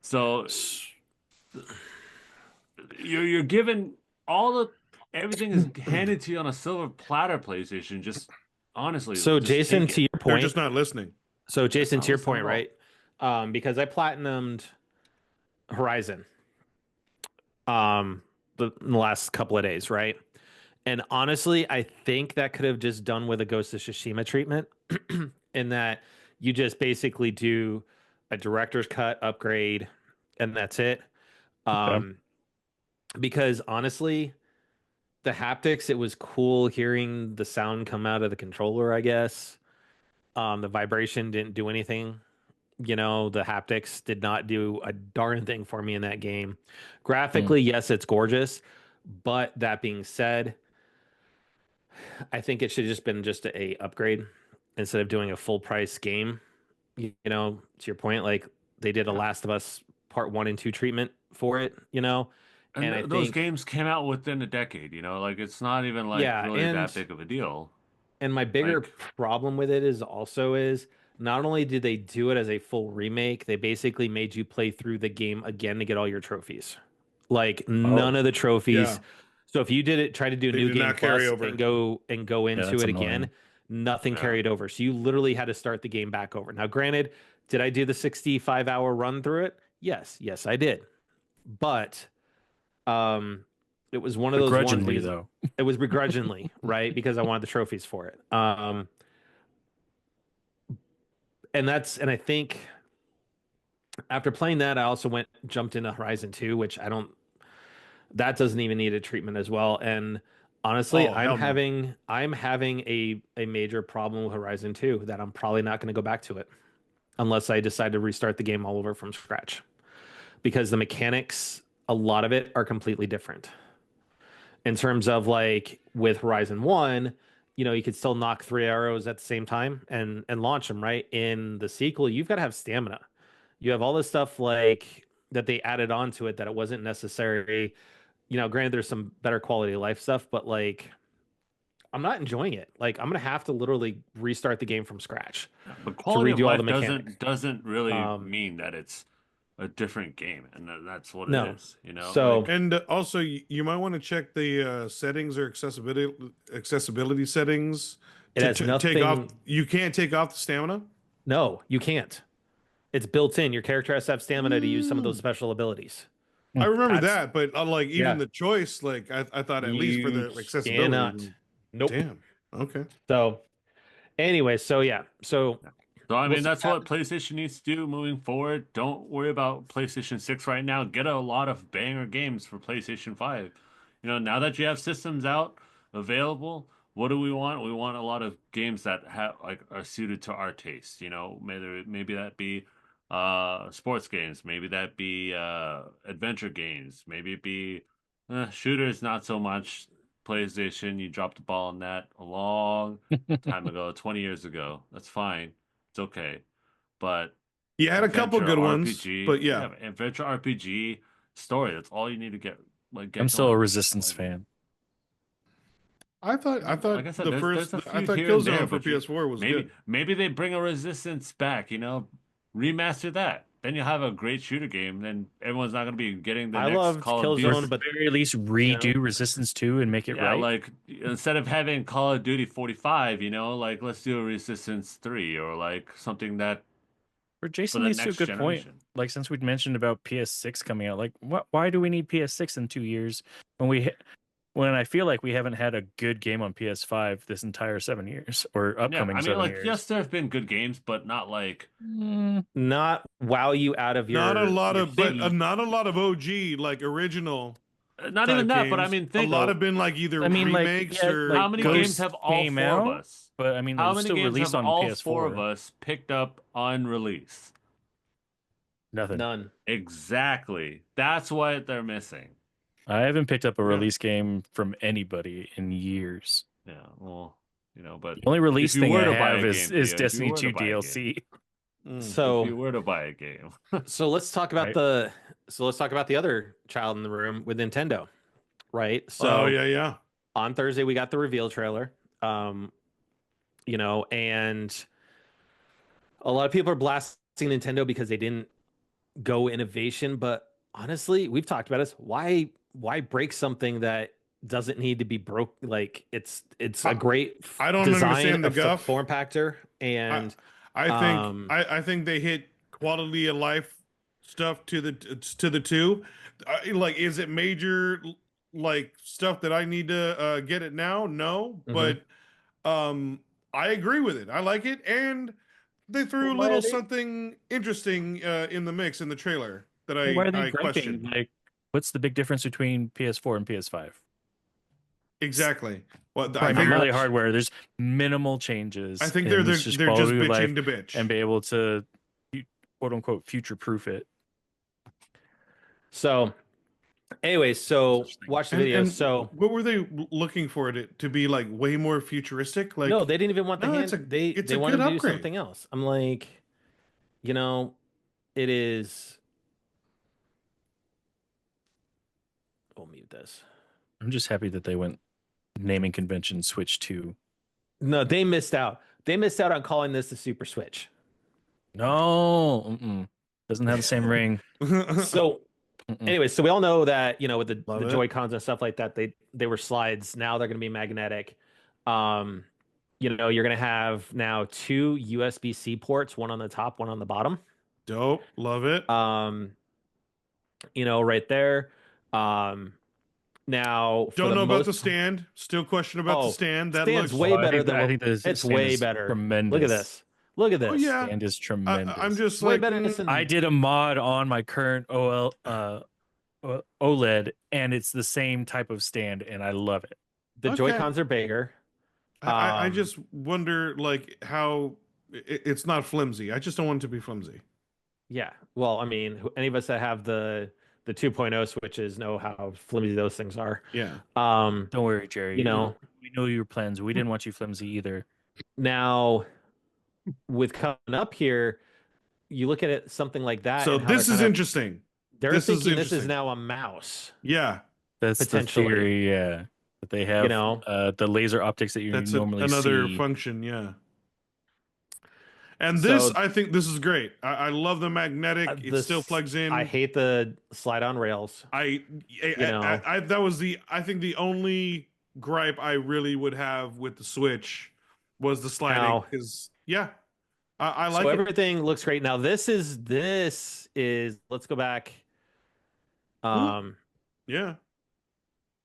Speaker 4: So you're given everything is handed to you on a silver platter, PlayStation. Just honestly.
Speaker 1: So
Speaker 4: just
Speaker 1: Jason,
Speaker 4: take
Speaker 1: to
Speaker 4: it.
Speaker 1: your
Speaker 2: They're
Speaker 1: point.
Speaker 2: just not listening.
Speaker 1: So Jason,
Speaker 4: not
Speaker 1: to your
Speaker 4: listening
Speaker 1: point,
Speaker 4: at all.
Speaker 1: right? Because I platinumed Horizon in the last couple of days, right? And honestly, I think that could have just done with a Ghost of Tsushima treatment, in that you just basically do a director's cut upgrade, and that's it. Because honestly, the haptics, it was cool hearing the sound come out of the controller, I guess. The vibration didn't do anything. You know, the haptics did not do a darn thing for me in that game. Graphically, yes, it's gorgeous. But that being said, I think it should have just been just a upgrade instead of doing a full price game. You know, to your point, like they did a Last of Us Part 1 and 2 treatment for it, you know.
Speaker 4: And
Speaker 1: I
Speaker 4: those
Speaker 1: think,
Speaker 4: games came out within a decade, you know, like it's not even like
Speaker 1: Yeah,
Speaker 4: really
Speaker 1: and-
Speaker 4: that big of a deal.
Speaker 1: and my bigger
Speaker 4: Like-
Speaker 1: problem with it is not only did they do it as a full remake, they basically made you play through the game again to get all your trophies. Like none of the trophies.
Speaker 2: Yeah.
Speaker 1: So if you try to do
Speaker 2: They
Speaker 1: new
Speaker 2: did
Speaker 1: game
Speaker 2: not carry
Speaker 1: plus
Speaker 2: over.
Speaker 1: and go into
Speaker 3: that's
Speaker 1: it
Speaker 3: annoying.
Speaker 1: again, nothing
Speaker 4: Yeah.
Speaker 1: carried over. So you literally had to start the game back over. Now, granted, did I do the 65-hour run through it? Yes, I did. But It was one of those ones
Speaker 3: Begrudgingly,
Speaker 1: because
Speaker 3: though.
Speaker 1: it was begrudgingly, right? Because I wanted the trophies for it. And I think after playing that, I also jumped into Horizon 2, which that doesn't even need a treatment as well. And honestly,
Speaker 2: Oh, hell no.
Speaker 1: I'm having a major problem with Horizon 2 that I'm probably not going to go back to it unless I decide to restart the game all over from scratch. Because the mechanics, a lot of it are completely different. In terms of like with Horizon 1, you could still knock 3 arrows at the same time and launch them, right? In the sequel, you've got to have stamina. You have all this stuff like that they added on to it that it wasn't necessary. Granted, there's some better quality of life stuff, but like I'm not enjoying it. Like I'm gonna have to literally restart the game from scratch
Speaker 4: But
Speaker 1: to
Speaker 4: quality of
Speaker 1: redo all
Speaker 4: life
Speaker 1: the mechanics.
Speaker 4: doesn't really
Speaker 1: Um,
Speaker 4: mean that it's a different game, and that's what
Speaker 1: No.
Speaker 4: it is.
Speaker 1: So-
Speaker 4: like,
Speaker 2: And also, you might want to check the settings or accessibility settings
Speaker 1: It
Speaker 2: to
Speaker 1: has
Speaker 2: take off.
Speaker 1: nothing.
Speaker 2: You can't take off the stamina.
Speaker 1: No, you can't. It's built in. Your character has to have stamina to use some of those
Speaker 2: Mm.
Speaker 1: special abilities.
Speaker 2: I remember
Speaker 1: That's-
Speaker 2: that, but like even
Speaker 1: Yeah.
Speaker 2: the choice, like I thought at least for the
Speaker 1: You
Speaker 2: accessibility.
Speaker 1: cannot. Nope.
Speaker 2: Damn. Okay.
Speaker 1: So, anyway, so yeah, so
Speaker 4: So I
Speaker 1: We'll
Speaker 4: mean,
Speaker 1: see
Speaker 4: that's
Speaker 1: what
Speaker 4: what PlayStation needs to do moving forward. Don't worry about PlayStation 6 right now. Get a lot of banger games for PlayStation 5. Now that you have systems out available, what do we want? We want a lot of games that are suited to our taste. Maybe that be sports games, maybe that be adventure games, maybe it be shooters, not so much. PlayStation, you dropped the ball on that a long time ago, 20 years ago. That's fine. It's okay. But
Speaker 2: You had a couple
Speaker 4: adventure
Speaker 2: good ones,
Speaker 4: RPG,
Speaker 2: but yeah.
Speaker 4: adventure RPG story. That's all you need to get.
Speaker 3: I'm still a
Speaker 4: going.
Speaker 3: Resistance fan.
Speaker 2: I thought
Speaker 4: Like I said,
Speaker 2: the
Speaker 4: there's
Speaker 2: first
Speaker 4: a
Speaker 2: I
Speaker 4: few
Speaker 2: thought
Speaker 4: here and there,
Speaker 2: Killzone for
Speaker 4: but you-
Speaker 2: PS4 was
Speaker 4: maybe
Speaker 2: good.
Speaker 4: maybe they bring a Resistance back. Remaster that. Then you'll have a great shooter game. Then everyone's not going to be getting the
Speaker 1: I
Speaker 4: next
Speaker 1: loved
Speaker 4: Call of
Speaker 1: Killzone,
Speaker 4: Duty.
Speaker 3: At the
Speaker 1: but
Speaker 3: very least, redo Resistance 2 and make it
Speaker 4: Yeah,
Speaker 3: right.
Speaker 4: like instead of having Call of Duty 45, like let's do a Resistance 3 or like something that
Speaker 3: Or
Speaker 4: for
Speaker 3: Jason
Speaker 4: the
Speaker 3: leads to a
Speaker 4: next
Speaker 3: good point.
Speaker 4: generation.
Speaker 3: Like, since we'd mentioned about PS6 coming out, like, why do we need PS6 in 2 years when I feel like we haven't had a good game on PS5 this entire 7 years or
Speaker 4: Yeah,
Speaker 3: upcoming
Speaker 4: I mean,
Speaker 3: 7
Speaker 4: like
Speaker 3: years?
Speaker 4: yes, there have been good games, but not like
Speaker 1: not wow you out of your
Speaker 2: Not a lot
Speaker 1: your
Speaker 2: of, but
Speaker 1: seat.
Speaker 2: not a lot of OG like original.
Speaker 4: not even
Speaker 2: type
Speaker 4: that. But I
Speaker 2: games.
Speaker 4: mean,
Speaker 2: a
Speaker 4: think
Speaker 2: lot
Speaker 4: of
Speaker 2: have been like either
Speaker 3: I mean, like,
Speaker 2: remakes
Speaker 3: yeah,
Speaker 2: or
Speaker 3: like,
Speaker 4: how many
Speaker 3: Ghost
Speaker 4: games have all
Speaker 3: came
Speaker 4: four of
Speaker 3: out,
Speaker 4: us?
Speaker 3: But I mean,
Speaker 4: How
Speaker 3: they're
Speaker 4: many
Speaker 3: still
Speaker 4: games
Speaker 3: released
Speaker 4: have
Speaker 3: on
Speaker 4: all
Speaker 3: PS4.
Speaker 4: four of us picked up on release?
Speaker 3: Nothing.
Speaker 1: None.
Speaker 4: Exactly. That's what they're missing.
Speaker 3: I haven't picked up a
Speaker 2: Yeah.
Speaker 3: release game from anybody in years.
Speaker 4: Yeah. Well, but
Speaker 3: The only release
Speaker 4: you
Speaker 3: thing
Speaker 4: were
Speaker 3: I
Speaker 4: to buy
Speaker 3: have
Speaker 4: a
Speaker 3: is
Speaker 4: game, Theo, if you
Speaker 3: Destiny
Speaker 4: were to
Speaker 3: 2
Speaker 4: buy a game.
Speaker 3: DLC.
Speaker 2: Mm.
Speaker 4: if
Speaker 1: So
Speaker 4: you were to buy a game,
Speaker 1: so let's talk about
Speaker 3: Right.
Speaker 1: the other child in the room with Nintendo, right? So
Speaker 2: Oh yeah.
Speaker 1: on Thursday we got the reveal trailer. And a lot of people are blasting Nintendo because they didn't go innovation, but honestly, we've talked about this. Why break something that doesn't need to be broke? Like it's a great
Speaker 2: I don't
Speaker 1: design
Speaker 2: understand the
Speaker 1: of
Speaker 2: guff.
Speaker 1: form factor, and
Speaker 2: I think
Speaker 1: Um,
Speaker 2: I think they hit quality of life stuff to the two. Like, is it major like stuff that I need to get it now? No,
Speaker 1: Mhm.
Speaker 2: but I agree with it. I like it, and they threw a
Speaker 1: Why
Speaker 2: little
Speaker 1: are they-
Speaker 2: something interesting in the mix in the trailer that
Speaker 3: Why are they
Speaker 2: I
Speaker 3: griping?
Speaker 2: questioned.
Speaker 3: Like, what's the big difference between PS4 and PS5?
Speaker 2: Exactly. Well, I think
Speaker 3: Primarily hardware. There's minimal changes.
Speaker 2: I think
Speaker 3: and
Speaker 2: they're
Speaker 3: it's
Speaker 2: just
Speaker 3: quality of life
Speaker 2: bitching to bitch.
Speaker 3: and be able to quote unquote future proof it.
Speaker 1: so anyways, so
Speaker 3: Such thing.
Speaker 1: watch the
Speaker 2: And-
Speaker 1: video.
Speaker 2: and
Speaker 1: So
Speaker 2: what were they looking for it to be like? Way more futuristic? Like,
Speaker 1: no, they didn't even want the
Speaker 2: no,
Speaker 1: hand.
Speaker 2: it's a-
Speaker 1: they
Speaker 2: it's
Speaker 1: they
Speaker 2: a
Speaker 1: wanted
Speaker 2: good
Speaker 1: to do
Speaker 2: upgrade.
Speaker 1: something else. I'm like, it is. We'll mute this.
Speaker 3: I'm just happy that they went naming convention Switch 2.
Speaker 1: No, they missed out. They missed out on calling this the Super Switch.
Speaker 3: No, doesn't have the same ring.
Speaker 1: So
Speaker 3: Mm-mm.
Speaker 1: anyway, so we all know that with the
Speaker 2: Love it.
Speaker 1: Joy Cons and stuff like that, they were slides. Now they're going to be magnetic. You're going to have now 2 USB-C ports, one on the top, one on the bottom.
Speaker 2: Dope. Love it.
Speaker 1: Right there. Now, for
Speaker 2: Don't know about the
Speaker 1: most-
Speaker 2: stand. Still question about the
Speaker 1: Oh,
Speaker 2: stand. That
Speaker 1: stand's
Speaker 2: looks
Speaker 1: way
Speaker 3: I
Speaker 1: better
Speaker 3: think,
Speaker 1: than
Speaker 3: I
Speaker 1: what-
Speaker 3: think this
Speaker 1: it's
Speaker 3: stand
Speaker 1: way
Speaker 3: is
Speaker 1: better.
Speaker 3: Tremendous.
Speaker 1: Look at this. Look at this.
Speaker 2: Oh yeah.
Speaker 3: Stand is tremendous.
Speaker 2: I'm just
Speaker 1: It's way
Speaker 2: like
Speaker 1: better than
Speaker 3: I did a mod on my current OLED, and it's the same type of stand, and I love it.
Speaker 1: the
Speaker 2: Okay.
Speaker 1: Joy-Cons are bigger.
Speaker 2: I
Speaker 1: Um,
Speaker 2: just wonder like how it's not flimsy. I just don't want it to be flimsy.
Speaker 1: Yeah. Well, I mean, any of us that have the 2.0 switches know how flimsy those things are.
Speaker 2: Yeah.
Speaker 3: Don't worry, Jerry.
Speaker 1: You know,
Speaker 3: we know your plans. We didn't want you flimsy either.
Speaker 1: now with coming up here, you look at it something like that.
Speaker 2: So
Speaker 1: and how
Speaker 2: this
Speaker 1: they're
Speaker 2: is
Speaker 1: kinda-
Speaker 2: interesting.
Speaker 1: They're
Speaker 2: this is
Speaker 1: thinking this is
Speaker 2: interesting.
Speaker 1: now a mouse.
Speaker 2: Yeah.
Speaker 3: That's
Speaker 1: Potentially.
Speaker 3: the theory, yeah. That they have,
Speaker 1: know?
Speaker 3: the laser optics that you
Speaker 2: That's
Speaker 3: normally
Speaker 2: another
Speaker 3: see.
Speaker 2: function. Yeah. And this,
Speaker 1: So-
Speaker 2: I think this is great. I love the magnetic. It
Speaker 1: This-
Speaker 2: still plugs in.
Speaker 1: I hate the slide on rails.
Speaker 2: That was I think the only gripe I really would have with the Switch was the sliding.
Speaker 1: Now-
Speaker 2: Because I like
Speaker 1: So
Speaker 2: it.
Speaker 1: everything looks great. Now this is let's go back.
Speaker 2: Yeah.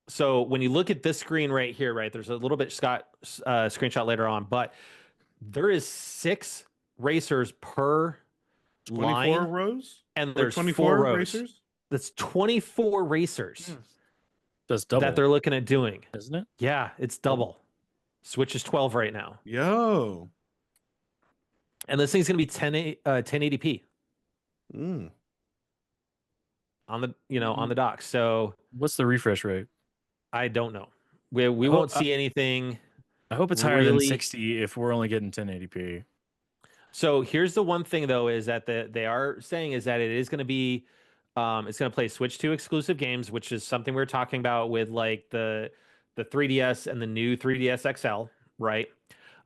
Speaker 1: So when you look at this screen right here, right, there's a little bit screenshot later on, but there is 6 racers per
Speaker 2: 24
Speaker 1: line,
Speaker 2: rows?
Speaker 1: and
Speaker 2: Or
Speaker 1: there's
Speaker 2: 24
Speaker 1: 4 rows.
Speaker 2: racers?
Speaker 1: That's 24 racers
Speaker 3: That's double,
Speaker 1: that they're looking at doing.
Speaker 3: isn't it?
Speaker 1: Yeah, it's double. Switch is 12 right now,
Speaker 2: Yo.
Speaker 1: and this thing's gonna be 1080p
Speaker 2: Mm.
Speaker 1: on the on the dock. So
Speaker 3: What's the refresh rate?
Speaker 1: I don't know. We
Speaker 3: Oh,
Speaker 1: won't see anything.
Speaker 3: I hope it's higher than
Speaker 1: Really?
Speaker 3: 60 if we're only getting 1080p.
Speaker 1: So here's the one thing though is that they are saying is that it is going to be it's going to play Switch 2 exclusive games, which is something we were talking about with like the 3DS and the new 3DS XL, right?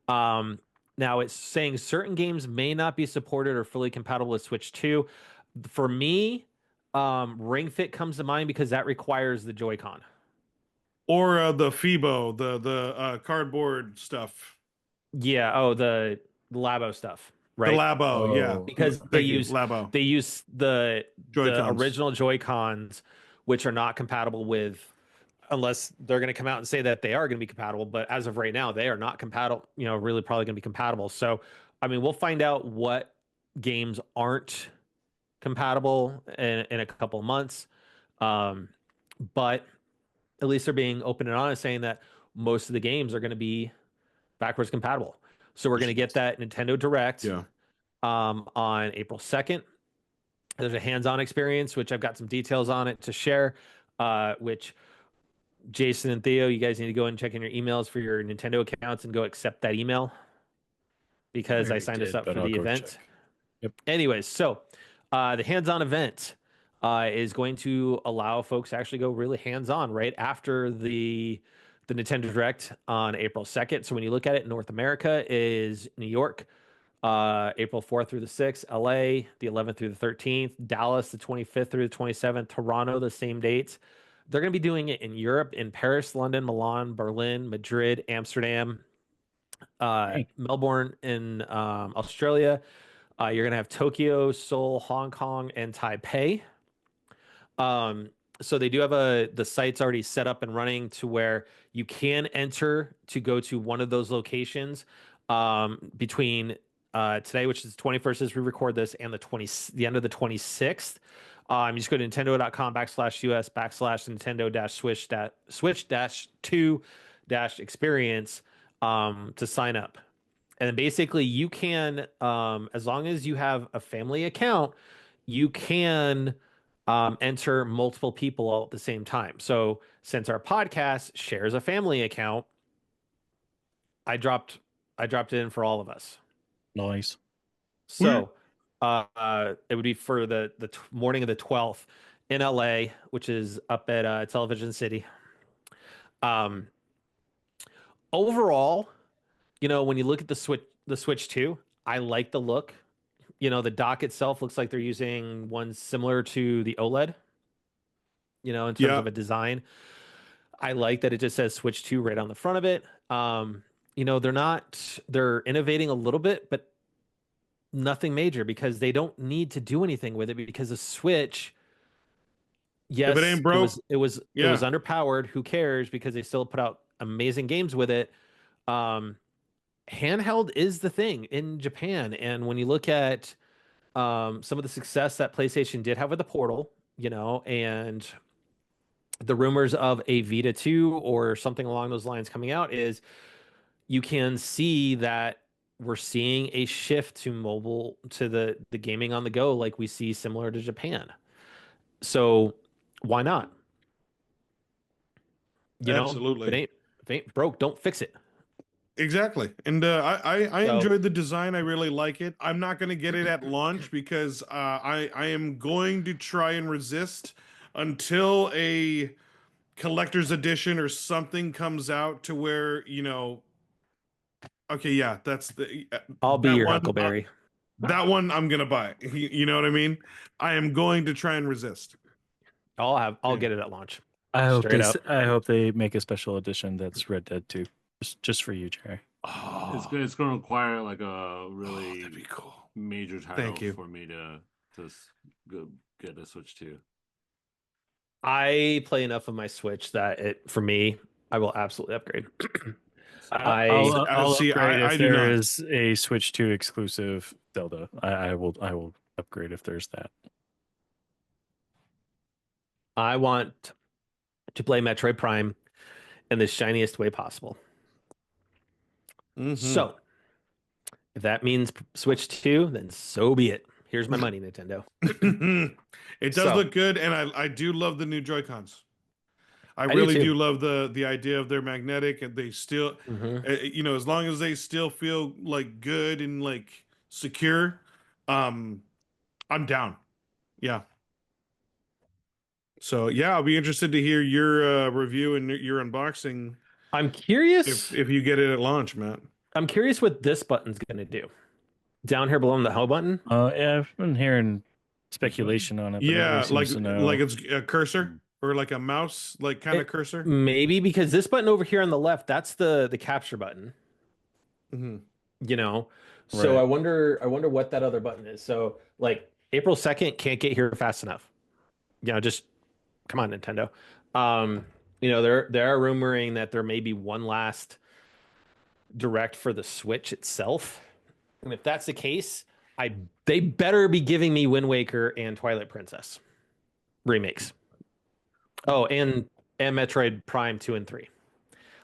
Speaker 1: Now it's saying certain games may not be supported or fully compatible with Switch 2. For me, Ring Fit comes to mind because that requires the Joy-Con.
Speaker 2: Or the Fibo, the cardboard stuff.
Speaker 1: Yeah, oh the Labo stuff, right?
Speaker 2: The Labo, yeah.
Speaker 3: Oh.
Speaker 1: Because
Speaker 2: Thank
Speaker 1: they
Speaker 2: you,
Speaker 1: use
Speaker 2: Labo.
Speaker 1: they use the
Speaker 2: Joy-Cons.
Speaker 1: original Joy-Cons, which are not compatible with, unless they're going to come out and say that they are going to be compatible. But as of right now, they are not compatible. Really probably going to be compatible. So, I mean, we'll find out what games aren't compatible in a couple of months. But at least they're being open and honest, saying that most of the games are going to be backwards compatible. So we're going to get that Nintendo Direct
Speaker 2: Yeah.
Speaker 1: on April 2nd. There's a hands-on experience, which I've got some details on it to share, which Jason and Theo, you guys need to go and check in your emails for your Nintendo accounts and go accept that email because I
Speaker 3: already
Speaker 1: signed us
Speaker 3: did,
Speaker 1: up
Speaker 3: but
Speaker 1: for
Speaker 3: I'll
Speaker 1: the
Speaker 3: go
Speaker 1: event.
Speaker 3: check. Yep.
Speaker 1: Anyways, so the hands-on event is going to allow folks to actually go really hands-on right after the Nintendo Direct on April 2nd. So when you look at it, North America is New York, April 4th through the 6th, LA, the 11th through the 13th, Dallas, the 25th through the 27th, Toronto, the same dates. They're going to be doing it in Europe, in Paris, London, Milan, Berlin, Madrid, Amsterdam, Melbourne in Australia. You're going to have Tokyo, Seoul, Hong Kong, and Taipei. So they do have the site's already set up and running to where you can enter to go to one of those locations between today, which is the 21st as we record this, and the end of the 26th. You just go to nintendo.com/us/Nintendo-Switch-2-experience to sign up. And then basically you can, as long as you have a family account, you can enter multiple people all at the same time. So since our podcast shares a family account, I dropped it in for all of us.
Speaker 3: Nice.
Speaker 1: So it would be for the morning of the 12th in LA, which is up at Television City. Overall, when you look at the Switch 2, I like the look. The dock itself looks like they're using one similar to the OLED, in terms of a design. I like that it just says Switch 2 right on the front of it. They're innovating a little bit, but nothing major because they don't need to do anything with it because the Switch Yes,
Speaker 2: ain't broke,
Speaker 1: it was
Speaker 2: yeah.
Speaker 1: underpowered. Who cares? Because they still put out amazing games with it. Um, Handheld is the thing in Japan, and when you look at some of the success that PlayStation did have with the Portal, and the rumors of a Vita 2 or something along those lines coming out, is you can see that we're seeing a shift to mobile, to the gaming on the go, like we see similar to Japan. So why not?
Speaker 2: Absolutely.
Speaker 1: If it ain't broke, don't fix it.
Speaker 2: Exactly. And I
Speaker 1: So-
Speaker 2: enjoyed the design. I really like it. I'm not going to get it at launch because I am going to try and resist until a collector's edition or something comes out to where, okay, yeah, that's the
Speaker 1: I'll be
Speaker 2: that
Speaker 1: your
Speaker 2: one,
Speaker 1: Huckleberry.
Speaker 2: that one I'm going to buy. You know what I mean? I am going to try and resist.
Speaker 1: I'll get it at launch.
Speaker 3: I hope
Speaker 1: Straight up.
Speaker 3: I hope they make a special edition that's Red Dead 2, just for you, Jerry.
Speaker 2: Oh,
Speaker 4: It's going to require like a really
Speaker 2: that'd be cool.
Speaker 4: major title
Speaker 2: you.
Speaker 4: for me to go get a Switch 2.
Speaker 1: I play enough of my Switch that for me, I will absolutely upgrade.
Speaker 3: I'll
Speaker 2: see,
Speaker 3: upgrade
Speaker 2: I
Speaker 3: if
Speaker 2: do
Speaker 3: there
Speaker 2: not.
Speaker 3: is a Switch 2 exclusive Zelda. I will upgrade if there's that.
Speaker 1: I want to play Metroid Prime in the shiniest way possible.
Speaker 2: Mhm.
Speaker 1: So, if that means Switch 2, then so be it. Here's my money, Nintendo.
Speaker 2: It does
Speaker 1: So-
Speaker 2: look good, and I do love the new Joy-Cons. I
Speaker 1: do
Speaker 2: really
Speaker 1: too.
Speaker 2: do love the idea of their magnetic, and they still, as long as they still feel like good and like secure, I'm down. Yeah. So yeah, I'll be interested to hear your review and your unboxing
Speaker 1: I'm curious.
Speaker 2: if you get it at launch, Matt.
Speaker 1: I'm curious what this button's going to do. Down here below the home button.
Speaker 3: Yeah, I've been hearing speculation on it. But
Speaker 2: Yeah,
Speaker 3: nobody
Speaker 2: like
Speaker 3: seems to know.
Speaker 2: like it's a cursor or like a mouse, like kind of cursor.
Speaker 1: Maybe because this button over here on the left, that's the capture button.
Speaker 2: Mhm.
Speaker 1: So
Speaker 3: Right.
Speaker 1: I wonder what that other button is. So like April 2nd can't get here fast enough. Just come on, Nintendo. There are rumoring that there may be one last direct for the Switch itself. And if that's the case, they better be giving me Wind Waker and Twilight Princess remakes. Oh, and Metroid Prime 2 and 3.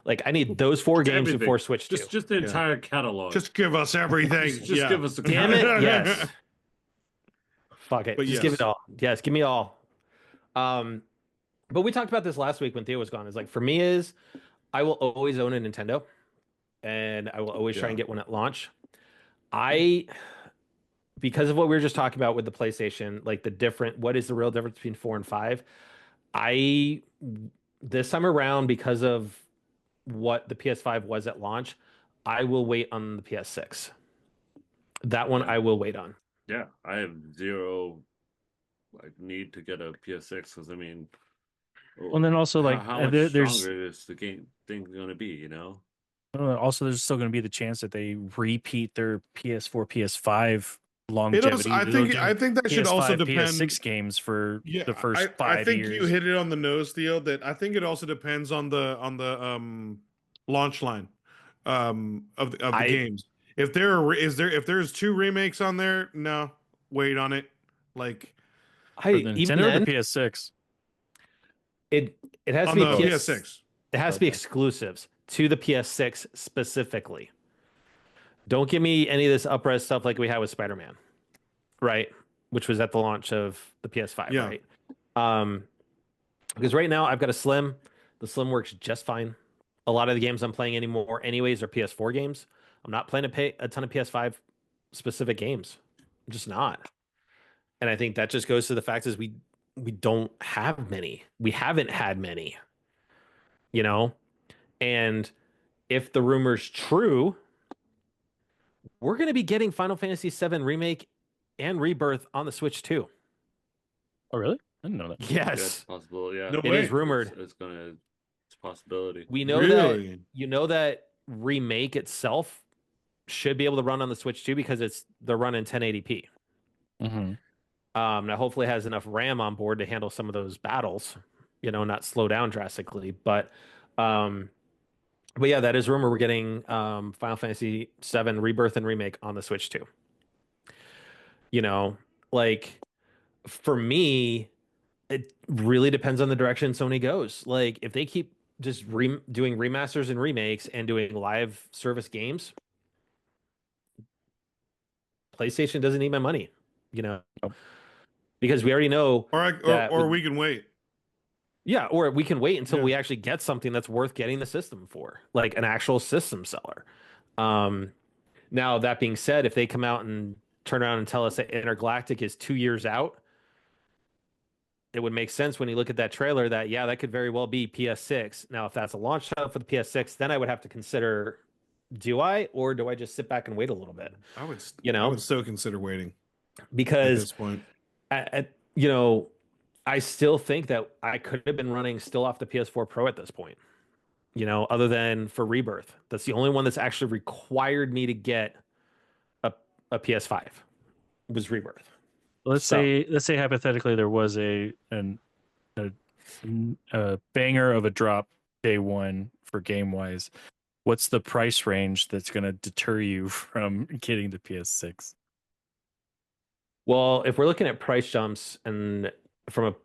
Speaker 1: Like I need those 4 games
Speaker 4: Everything.
Speaker 1: before Switch 2.
Speaker 4: Just the entire catalog.
Speaker 2: Just give us everything.
Speaker 4: Just
Speaker 2: Yeah.
Speaker 4: give us the
Speaker 1: Damn it, yes. Fuck it.
Speaker 2: But
Speaker 1: Just give it
Speaker 2: yes.
Speaker 1: all. Yes, give me all. But we talked about this last week when Theo was gone. It's like for me is I will always own a Nintendo and I will always try and get one at launch. Because of what we were just talking about with the PlayStation, like what is the real difference between 4 and 5? This time around, because of what the PS5 was at launch, I will wait on the PS6. That one I will wait on.
Speaker 4: Yeah, I have zero need to get a PS6 because I mean,
Speaker 3: Well, and then also like
Speaker 4: how much
Speaker 3: there's
Speaker 4: stronger is the game thing going to be?
Speaker 3: also there's still going to be the chance that they repeat their PS4, PS5 longevity.
Speaker 2: I think that should also depend.
Speaker 3: PS6 games for
Speaker 2: Yeah,
Speaker 3: the first 5
Speaker 2: I think
Speaker 3: years.
Speaker 2: you hit it on the nose, Theo. That I think it also depends on the launch line of the games. If there's 2 remakes on there, no, wait on it. Like
Speaker 3: For the Nintendo or the PS6.
Speaker 1: It has to
Speaker 2: on
Speaker 1: be
Speaker 2: the PS6.
Speaker 1: It has to be exclusives to the PS6 specifically. Don't give me any of this up-res stuff like we had with Spider-Man, right? Which was at the launch of the PS5,
Speaker 2: Yeah.
Speaker 1: right? Because right now I've got a Slim. The Slim works just fine. A lot of the games I'm playing anymore, anyways, are PS4 games. I'm not playing a ton of PS5 specific games. I'm just not. And I think that just goes to the fact is we don't have many. We haven't had many. And if the rumor's true, we're going to be getting Final Fantasy VII Remake and Rebirth on the Switch too.
Speaker 3: Oh, really? I didn't know that.
Speaker 1: Yes.
Speaker 4: That's possible. Yeah,
Speaker 2: No
Speaker 1: It
Speaker 2: way.
Speaker 1: is rumored.
Speaker 4: It's a possibility.
Speaker 1: We know
Speaker 2: Really?
Speaker 1: that Remake itself should be able to run on the Switch too because they're running 1080p.
Speaker 3: Mm-hmm.
Speaker 1: Now, hopefully, it has enough RAM on board to handle some of those battles, not slow down drastically. Um, but yeah, that is rumor. We're getting Final Fantasy VII Rebirth and Remake on the Switch too. You know, like for me, it really depends on the direction Sony goes. Like if they keep just doing remasters and remakes and doing live service games, PlayStation doesn't need my money, you know,
Speaker 3: Nope.
Speaker 1: because we already know that
Speaker 2: or we can wait.
Speaker 1: yeah, or we can wait until
Speaker 2: Yeah.
Speaker 1: we actually get something that's worth getting the system for, like an actual system seller. Um, Now that being said, if they come out and turn around and tell us that Intergalactic is 2 years out, it would make sense when you look at that trailer that yeah, that could very well be PS6. Now, if that's a launch title for the PS6, then I would have to consider, do I or do I just sit back and wait a little bit?
Speaker 2: I would
Speaker 1: You
Speaker 2: I
Speaker 1: know,
Speaker 2: would still consider waiting at
Speaker 1: because
Speaker 2: this point.
Speaker 1: I still think that I could have been running still off the PS4 Pro at this point. Other than for Rebirth, that's the only one that's actually required me to get a, a PS5 was Rebirth.
Speaker 3: Let's
Speaker 1: So-
Speaker 3: say hypothetically there was a banger of a drop day one for game wise. What's the price range that's going to deter you from getting the PS6?
Speaker 1: Well, if we're looking at price jumps and on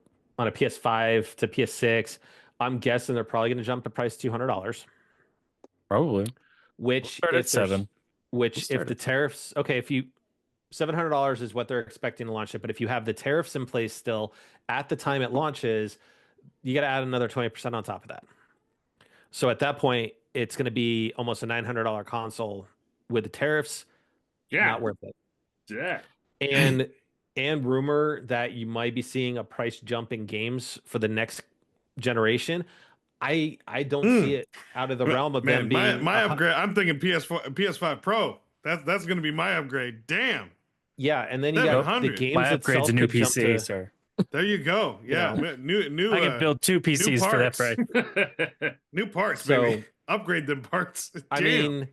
Speaker 1: a PS5 to PS6, I'm guessing they're probably going to jump the price $200.
Speaker 3: Probably.
Speaker 1: Which
Speaker 3: Start at
Speaker 1: if there's-
Speaker 3: $7.
Speaker 1: Which
Speaker 3: We'll start
Speaker 1: if the
Speaker 3: at
Speaker 1: tariffs, okay, if you $700 is what they're expecting to launch it, but if you have the tariffs in place still at the time it launches, you got to add another 20% on top of that. So at that point, it's going to be almost a $900 console with the tariffs.
Speaker 4: Yeah.
Speaker 1: Not worth it.
Speaker 4: Yeah.
Speaker 1: And rumor that you might be seeing a price jump in games for the next generation. I don't see it out of the realm of them being
Speaker 2: my upgrade. I'm thinking PS5 Pro. That's going to be my upgrade. Damn.
Speaker 1: Yeah, and then you got the
Speaker 2: 700.
Speaker 1: games
Speaker 3: My upgrade's
Speaker 1: itself
Speaker 3: a new
Speaker 1: could jump
Speaker 3: PC,
Speaker 1: to-
Speaker 3: sir.
Speaker 2: There you go. Yeah, new.
Speaker 3: I can build 2 PCs for that
Speaker 2: parts.
Speaker 3: price.
Speaker 2: New parts,
Speaker 1: So-
Speaker 2: baby. Upgrade them parts.
Speaker 1: I
Speaker 2: Damn.
Speaker 1: mean,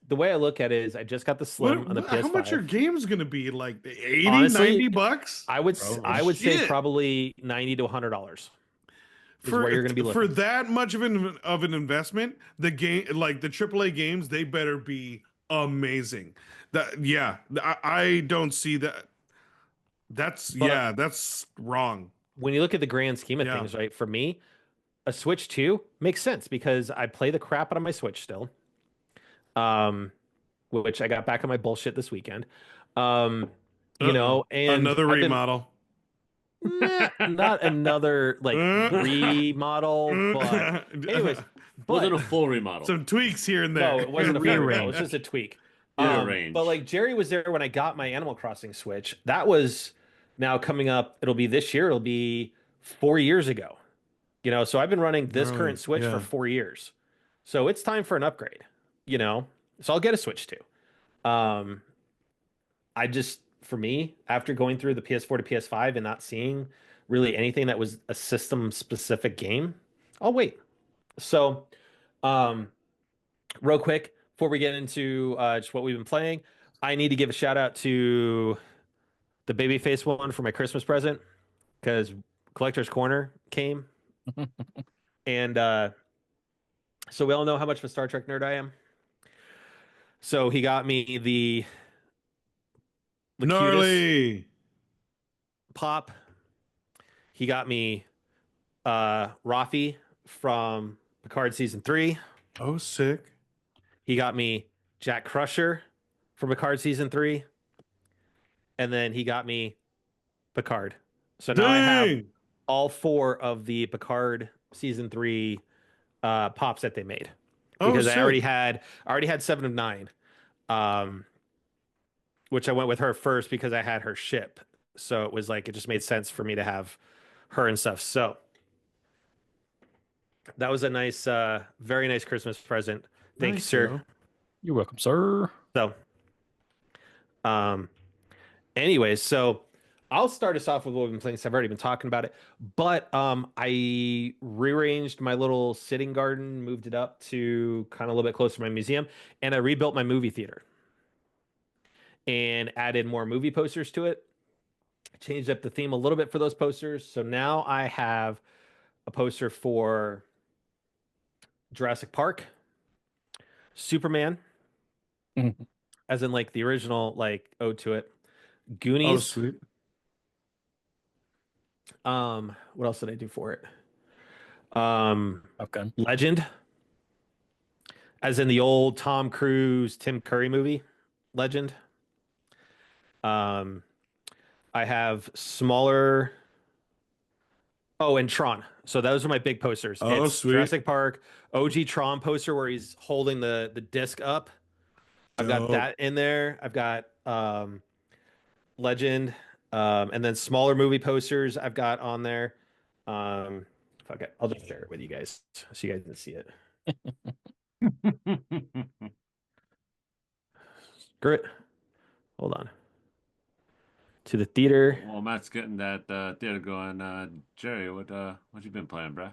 Speaker 1: the way I look at it is I just got the Slim on the PS5.
Speaker 2: How much your game's going to be? Like 80,
Speaker 1: Honestly,
Speaker 2: 90 bucks?
Speaker 1: I would say
Speaker 2: Shit.
Speaker 1: probably $90 to $100 is where you're going to be looking.
Speaker 2: For that much of an investment, the game, like the AAA games, they better be amazing. I don't see that. That's wrong.
Speaker 1: When you look at the grand scheme of
Speaker 2: Yeah.
Speaker 1: things, right? For me, a Switch 2 makes sense because I play the crap out of my Switch still. Which I got back on my bullshit this weekend. And
Speaker 2: Another
Speaker 1: I've been-
Speaker 2: remodel.
Speaker 1: not another like remodel, but anyways,
Speaker 4: Wasn't a
Speaker 1: but
Speaker 4: full remodel.
Speaker 2: Some tweaks here and there.
Speaker 1: no, it wasn't a full remodel. It was
Speaker 3: Rearrange.
Speaker 1: just a tweak.
Speaker 4: Rearrange.
Speaker 1: But like Jerry was there when I got my Animal Crossing Switch. That was now coming up. It'll be this year. It'll be 4 years ago. So I've been running this
Speaker 2: Really?
Speaker 1: current Switch
Speaker 2: Yeah.
Speaker 1: for 4 years. So it's time for an upgrade. So I'll get a Switch too. For me, after going through the PS4 to PS5 and not seeing really anything that was a system specific game, I'll wait. So, real quick, before we get into just what we've been playing, I need to give a shout out to the Babyface one for my Christmas present because Collector's Corner came. And so we all know how much of a Star Trek nerd I am. So he got me the cutest
Speaker 2: Gnarly.
Speaker 1: pop. He got me Rafi from Picard season 3.
Speaker 2: Oh, sick.
Speaker 1: He got me Jack Crusher from Picard season 3. And then he got me Picard. So now I have
Speaker 2: Dang.
Speaker 1: all 4 of the Picard season 3 pops that they made.
Speaker 2: Oh,
Speaker 1: Because I
Speaker 2: sick.
Speaker 1: already had 7 of 9. Which I went with her first because I had her ship. So it was like it just made sense for me to have her and stuff. So that was a nice very nice Christmas present. Thank you,
Speaker 2: Nice,
Speaker 1: sir.
Speaker 2: yo.
Speaker 3: You're welcome, sir.
Speaker 1: So anyways, so I'll start us off with what we've been playing. So I've already been talking about it, but I rearranged my little sitting garden, moved it up to kind of a little bit closer to my museum, and I rebuilt my movie theater and added more movie posters to it. changed up the theme a little bit for those posters. So now I have a poster for Jurassic Park, Superman,
Speaker 3: Mhm.
Speaker 1: as in like the original like ode to it,
Speaker 2: Oh,
Speaker 1: Goonies.
Speaker 2: sweet.
Speaker 1: What else did I do for it?
Speaker 3: Top Gun.
Speaker 1: Legend, as in the old Tom Cruise, Tim Curry movie, Legend. Um, I have smaller. Oh, and Tron. So those are my big posters.
Speaker 2: Oh,
Speaker 1: It's
Speaker 2: sweet.
Speaker 1: Jurassic Park, OG Tron poster where he's holding the disc up. I've got
Speaker 2: Dope.
Speaker 1: that in there. I've got Legend, and then smaller movie posters I've got on there. Fuck it, I'll just share it with you guys so you guys can see it. Screw it. Hold on. To the theater.
Speaker 4: Well, Matt's getting that theater going. Jerry, what you been playing, bruh?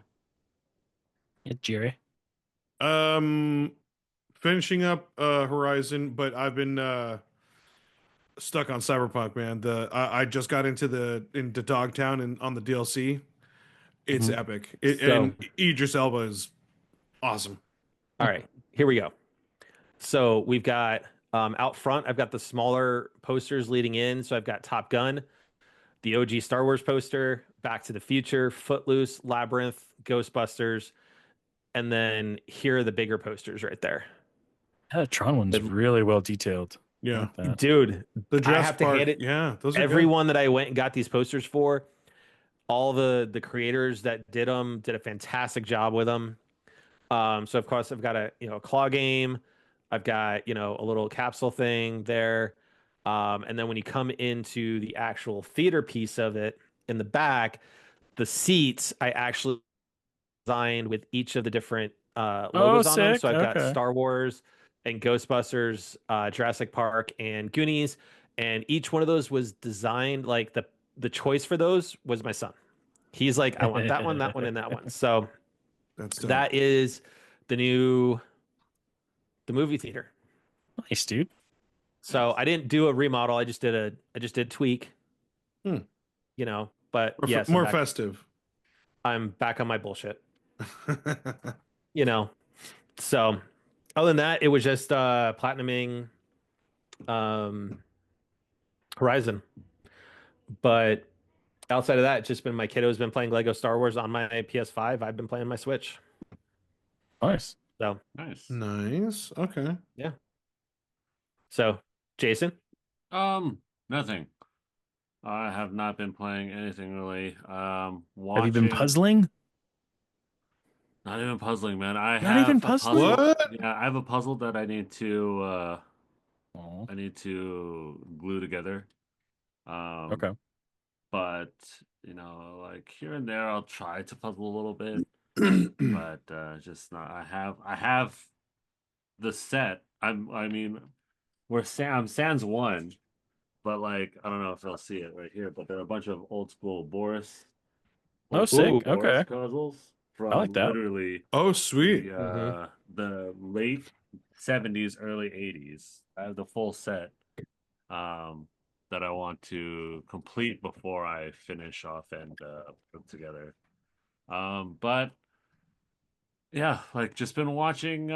Speaker 3: Yeah, Jerry.
Speaker 2: Finishing up Horizon, but I've been stuck on Cyberpunk, man. I just got into Dogtown and on the DLC. It's
Speaker 3: Mhm.
Speaker 2: epic.
Speaker 1: So-
Speaker 2: And Idris Elba is awesome.
Speaker 1: All right, here we go. So we've got out front, I've got the smaller posters leading in. So I've got Top Gun, the OG Star Wars poster, Back to the Future, Footloose, Labyrinth, Ghostbusters, and then here are the bigger posters right there.
Speaker 3: Yeah, the Tron one's
Speaker 1: The-
Speaker 3: really well detailed. I
Speaker 2: Yeah.
Speaker 3: like that.
Speaker 1: Dude,
Speaker 2: The
Speaker 1: I
Speaker 2: Jurassic
Speaker 1: have to
Speaker 2: Park.
Speaker 1: hand it.
Speaker 2: Yeah, those are good.
Speaker 1: Everyone that I went and got these posters for, all the creators that did them did a fantastic job with them. So of course I've got a claw game, I've got a little capsule thing there, and then when you come into the actual theater piece of it in the back, the seats I actually designed with each of the different logos on them.
Speaker 3: sick.
Speaker 1: So I've got
Speaker 3: Okay.
Speaker 1: Star Wars and Ghostbusters, Jurassic Park, and Goonies, and each one of those was designed like the choice for those was my son. He's like, I want that one, that one, and that one. So
Speaker 2: That's dope.
Speaker 1: that is the movie theater.
Speaker 3: Nice, dude.
Speaker 1: So I didn't do a remodel. I just did tweak.
Speaker 2: Hmm.
Speaker 1: But
Speaker 2: More,
Speaker 1: yes,
Speaker 2: more festive.
Speaker 1: I'm back on my bullshit. So other than that, it was just platinuming Horizon. But outside of that, it's just been my kiddo's been playing Lego Star Wars on my PS5. I've been playing my Switch.
Speaker 3: Nice.
Speaker 1: So
Speaker 4: Nice.
Speaker 2: Nice. Okay.
Speaker 1: Jason,
Speaker 4: Nothing. I have not been playing anything really.
Speaker 3: Have you been
Speaker 4: Watching-
Speaker 3: puzzling?
Speaker 4: Not even puzzling, man. I
Speaker 3: Not
Speaker 4: have
Speaker 3: even
Speaker 4: a
Speaker 3: puzzling?
Speaker 4: puzzle.
Speaker 2: What?
Speaker 4: Yeah, I have a puzzle that I need to
Speaker 3: Oh,
Speaker 4: glue together.
Speaker 3: okay.
Speaker 4: But like here and there, I'll try to puzzle a little bit, but just not. I have the set. I'm Sans 1, but like I don't know if they'll see it right here, but there are a bunch of old school Boris.
Speaker 3: Oh,
Speaker 4: old school
Speaker 3: sick.
Speaker 4: Boris
Speaker 3: Okay.
Speaker 4: puzzles from
Speaker 3: like that.
Speaker 4: literally
Speaker 2: Oh, sweet.
Speaker 4: the late 70s, early 80s. I have the full set that I want to complete before I finish off and put together. But yeah, like just been watching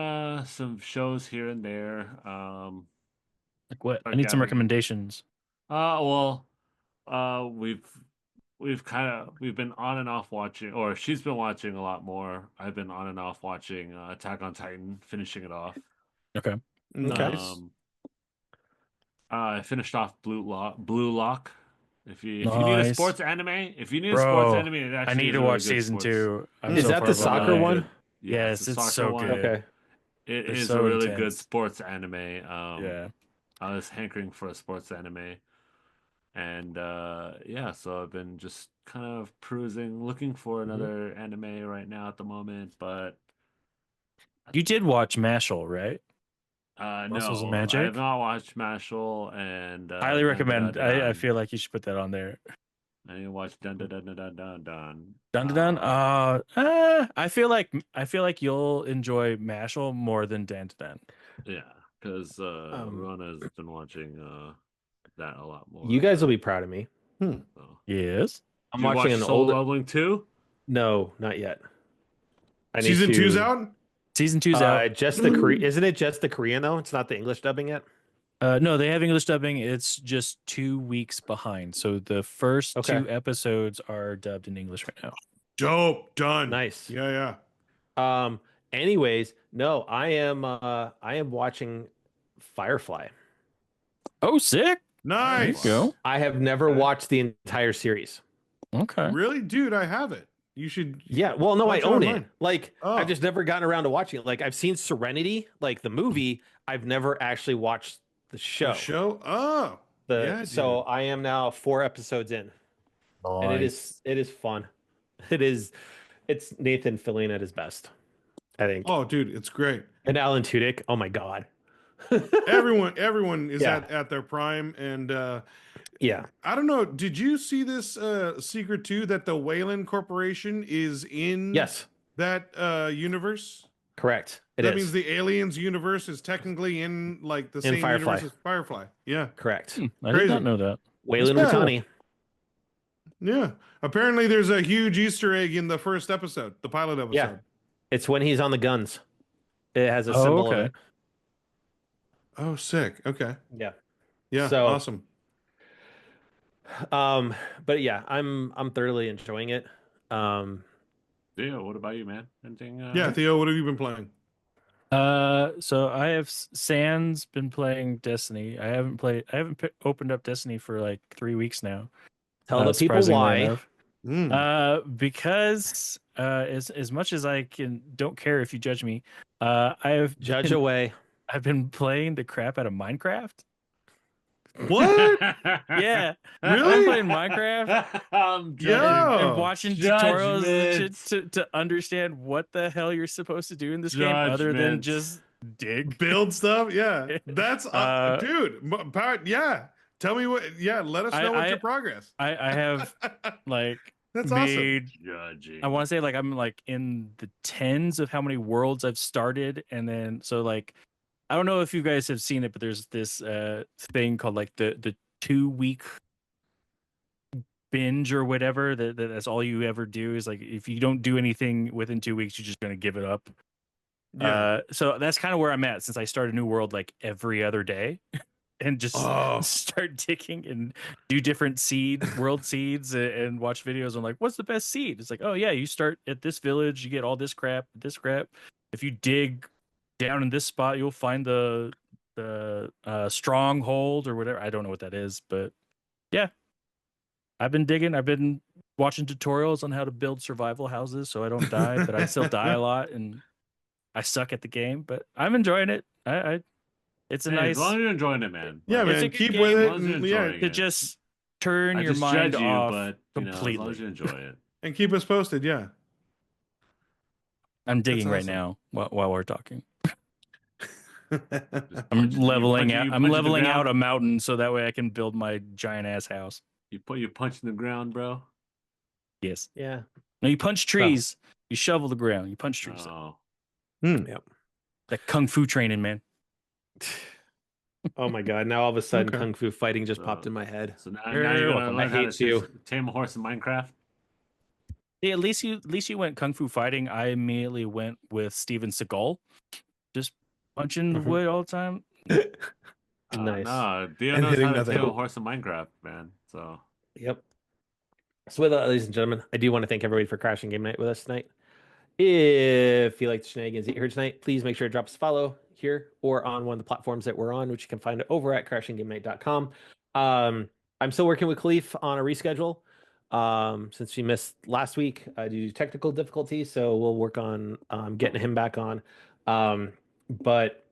Speaker 4: some shows here and there.
Speaker 3: Like what? I
Speaker 4: Okay,
Speaker 3: need some
Speaker 4: I-
Speaker 3: recommendations.
Speaker 4: Well, we've been on and off watching, or she's been watching a lot more. I've been on and off watching Attack on Titan, finishing it off.
Speaker 3: Okay.
Speaker 2: Nice.
Speaker 4: I finished off Blue Lock. If you need a
Speaker 3: Nice.
Speaker 4: sports anime, it
Speaker 3: Bro,
Speaker 4: actually
Speaker 3: I need
Speaker 4: is
Speaker 3: to
Speaker 4: a really
Speaker 3: watch
Speaker 4: good
Speaker 3: season
Speaker 4: sports-
Speaker 3: 2. I'm
Speaker 1: is
Speaker 3: so
Speaker 1: that
Speaker 3: far
Speaker 1: the soccer
Speaker 3: behind.
Speaker 1: one?
Speaker 3: Yes,
Speaker 4: the
Speaker 3: it's
Speaker 4: soccer
Speaker 3: so
Speaker 4: one.
Speaker 3: good.
Speaker 1: Okay.
Speaker 4: It
Speaker 3: They're
Speaker 4: is
Speaker 3: so
Speaker 4: a really good
Speaker 3: intense.
Speaker 4: sports anime.
Speaker 3: Yeah.
Speaker 4: I was hankering for a sports anime. And yeah, so I've been just kind of perusing, looking for another anime right now at the moment, but
Speaker 3: You did watch Mashal, right?
Speaker 4: no,
Speaker 3: Muscles of
Speaker 4: I
Speaker 3: Magic?
Speaker 4: have not watched Mashal and
Speaker 3: Highly
Speaker 4: Dun
Speaker 3: recommend.
Speaker 4: Dun
Speaker 3: I
Speaker 4: Dun.
Speaker 3: feel like you should put that on there.
Speaker 4: I need to watch Dun Dun Dun Dun Dun Dun Dun.
Speaker 3: Dun dun dun. I feel like you'll enjoy Mashal more than Dan to Dan.
Speaker 4: Yeah, because Rona's been watching that a lot more.
Speaker 1: You guys will be proud of me.
Speaker 2: Hmm.
Speaker 4: So.
Speaker 3: Yes.
Speaker 1: I'm
Speaker 4: Did you
Speaker 1: watching
Speaker 4: watch
Speaker 1: an
Speaker 4: Solo
Speaker 1: older.
Speaker 4: Leveling 2?
Speaker 1: No, not yet. I need
Speaker 2: Season
Speaker 1: to.
Speaker 2: 2's out.
Speaker 3: Season 2's out.
Speaker 1: Just the Korean. Isn't it just the Korean though? It's not the English dubbing yet.
Speaker 3: No, they have English dubbing. It's just 2 weeks behind. So the first
Speaker 1: Okay.
Speaker 3: 2 episodes are dubbed in English right now.
Speaker 2: Dope. Done.
Speaker 1: Nice.
Speaker 2: Yeah.
Speaker 1: Anyways, no, I am watching Firefly.
Speaker 3: Oh, sick.
Speaker 2: Nice.
Speaker 3: Go.
Speaker 1: I have never
Speaker 4: Okay.
Speaker 1: watched the entire series.
Speaker 3: Okay.
Speaker 2: Really, dude? I have it. You should.
Speaker 1: Yeah, well, no, I
Speaker 2: Watch it
Speaker 1: own it.
Speaker 2: online.
Speaker 1: Like, I've
Speaker 2: Oh.
Speaker 1: just never gotten around to watching it. Like, I've seen Serenity, like the movie. I've never actually watched the show.
Speaker 2: The show. Oh. Yeah,
Speaker 1: So
Speaker 2: dude.
Speaker 1: I am now 4 episodes in, and it is fun. It's Nathan Fillion at his best, I think.
Speaker 2: Oh, dude, it's great.
Speaker 1: And Alan Tudyk. Oh my god.
Speaker 2: Everyone is
Speaker 1: Yeah.
Speaker 2: at their prime, and
Speaker 1: Yeah.
Speaker 2: I don't know. Did you see this secret too? That the Wayland Corporation is in
Speaker 1: Yes.
Speaker 2: that universe.
Speaker 1: Correct. It
Speaker 2: That
Speaker 1: is.
Speaker 2: means the Aliens universe is technically in like the same
Speaker 1: Firefly.
Speaker 2: universe as Firefly. Yeah,
Speaker 1: Correct.
Speaker 3: I did
Speaker 2: Crazy.
Speaker 3: not know that.
Speaker 1: Wayland
Speaker 2: Yeah.
Speaker 1: Utani.
Speaker 2: yeah. Apparently, there's a huge Easter egg in the first episode, the pilot episode.
Speaker 1: Yeah. It's when he's on the guns. It has a
Speaker 3: Oh,
Speaker 1: symbol
Speaker 3: okay.
Speaker 1: of it.
Speaker 2: Oh, sick. Okay.
Speaker 1: Yeah.
Speaker 2: Yeah.
Speaker 1: So-
Speaker 2: awesome.
Speaker 1: But yeah, I'm thoroughly enjoying it.
Speaker 4: Yeah, what about you, man? Anything?
Speaker 2: Yeah, Theo, what have you been playing?
Speaker 3: So I have Sans been playing Destiny. I haven't opened up Destiny for like 3 weeks now.
Speaker 1: Tell the people
Speaker 3: surprisingly
Speaker 1: why.
Speaker 3: enough.
Speaker 2: Mm.
Speaker 3: Because as much as I don't care if you judge me, I've
Speaker 1: Judge
Speaker 3: been,
Speaker 1: away.
Speaker 3: I've been playing the crap out of Minecraft.
Speaker 2: What?
Speaker 3: Yeah,
Speaker 2: Really?
Speaker 3: I'm playing Minecraft
Speaker 2: Yeah.
Speaker 3: and watching tutorials and
Speaker 4: Judgment.
Speaker 3: shit to understand what the hell you're supposed to do in this game, other than
Speaker 4: Judgment.
Speaker 3: just dig.
Speaker 2: Build stuff? Yeah. That's dude. Yeah. Tell me what. Yeah. Let us know what's your progress.
Speaker 3: I have like
Speaker 2: That's awesome.
Speaker 3: made.
Speaker 4: Judging.
Speaker 3: I want to say like I'm like in the tens of how many worlds I've started, and then so like I don't know if you guys have seen it, but there's this thing called like the 2 week binge or whatever. That's all you ever do is like if you don't do anything within 2 weeks, you're just gonna give it up.
Speaker 2: Yeah.
Speaker 3: So that's kind of where I'm at since I start a new world like every other day. And just
Speaker 2: Oh.
Speaker 3: start digging and do different world seeds, and watch videos on like, what's the best seed? It's like, oh yeah, you start at this village, you get all this crap. If you dig down in this spot, you'll find the stronghold or whatever. I don't know what that is, but yeah, I've been digging. I've been watching tutorials on how to build survival houses so I don't die, but I still die a lot and I suck at the game. But I'm enjoying it. It's a
Speaker 4: Hey,
Speaker 3: nice.
Speaker 4: as long as you're enjoying it, man.
Speaker 2: Yeah,
Speaker 3: It's a
Speaker 2: man.
Speaker 3: good
Speaker 2: Keep
Speaker 3: game,
Speaker 2: with
Speaker 3: as
Speaker 2: it.
Speaker 4: long as you're
Speaker 2: And, yeah.
Speaker 4: enjoying
Speaker 3: to
Speaker 4: it.
Speaker 3: just turn
Speaker 4: I
Speaker 3: your
Speaker 4: just
Speaker 3: mind
Speaker 4: judge you,
Speaker 3: off
Speaker 4: but you know, as long
Speaker 3: completely.
Speaker 4: as you enjoy it.
Speaker 2: And keep us posted. Yeah.
Speaker 3: I'm digging right
Speaker 2: awesome.
Speaker 3: now while we're talking. I'm
Speaker 4: punch- you
Speaker 3: leveling
Speaker 4: punch-
Speaker 3: out.
Speaker 4: you
Speaker 3: I'm
Speaker 4: punch the
Speaker 3: leveling out
Speaker 4: ground.
Speaker 3: a mountain so that way I can build my giant ass house.
Speaker 4: You put your punch in the ground, bro.
Speaker 3: Yes.
Speaker 1: Yeah.
Speaker 3: No, you punch trees. You shovel the ground. You punch trees.
Speaker 4: Oh,
Speaker 3: That kung fu training, man.
Speaker 1: Oh my god! Now all of a sudden,
Speaker 2: Okay.
Speaker 1: kung fu fighting just
Speaker 4: So-
Speaker 1: popped in my head.
Speaker 4: so now
Speaker 3: You're
Speaker 4: you're gonna
Speaker 3: welcome.
Speaker 4: learn
Speaker 1: I
Speaker 4: how to
Speaker 1: hate you.
Speaker 4: tame a horse in Minecraft.
Speaker 3: Yeah, at least you went kung fu fighting. I immediately went with Steven Seagal, just punching the
Speaker 1: Mhm.
Speaker 3: wood all the time.
Speaker 1: Nice.
Speaker 4: No, Dio
Speaker 2: And
Speaker 4: knows
Speaker 2: hitting
Speaker 4: how to
Speaker 2: nothing.
Speaker 4: tame a horse in Minecraft, man. So
Speaker 1: Yep. So with that, ladies and gentlemen, I do want to thank everybody for crashing game night with us tonight. If you like the shenanigans that you heard tonight, please make sure to drop us a follow here or on one of the platforms that we're on, which you can find over at crashinggamenight.com. I'm still working with Khalif on a reschedule. Since we missed last week due to technical difficulties, so we'll work on getting him back on. But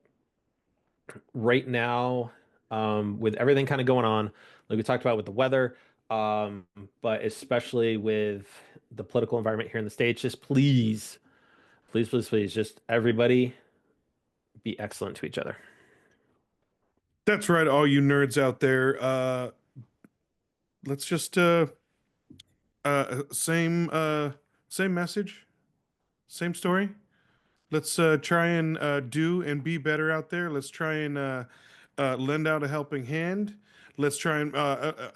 Speaker 1: right now, with everything kind of going on, like we talked about with the weather, but especially with the political environment here in the States, just please, just everybody be excellent to each other.
Speaker 2: That's right, all you nerds out there. Let's just same message, same story. Let's try and do and be better out there. Let's try and lend out a helping hand. let's try and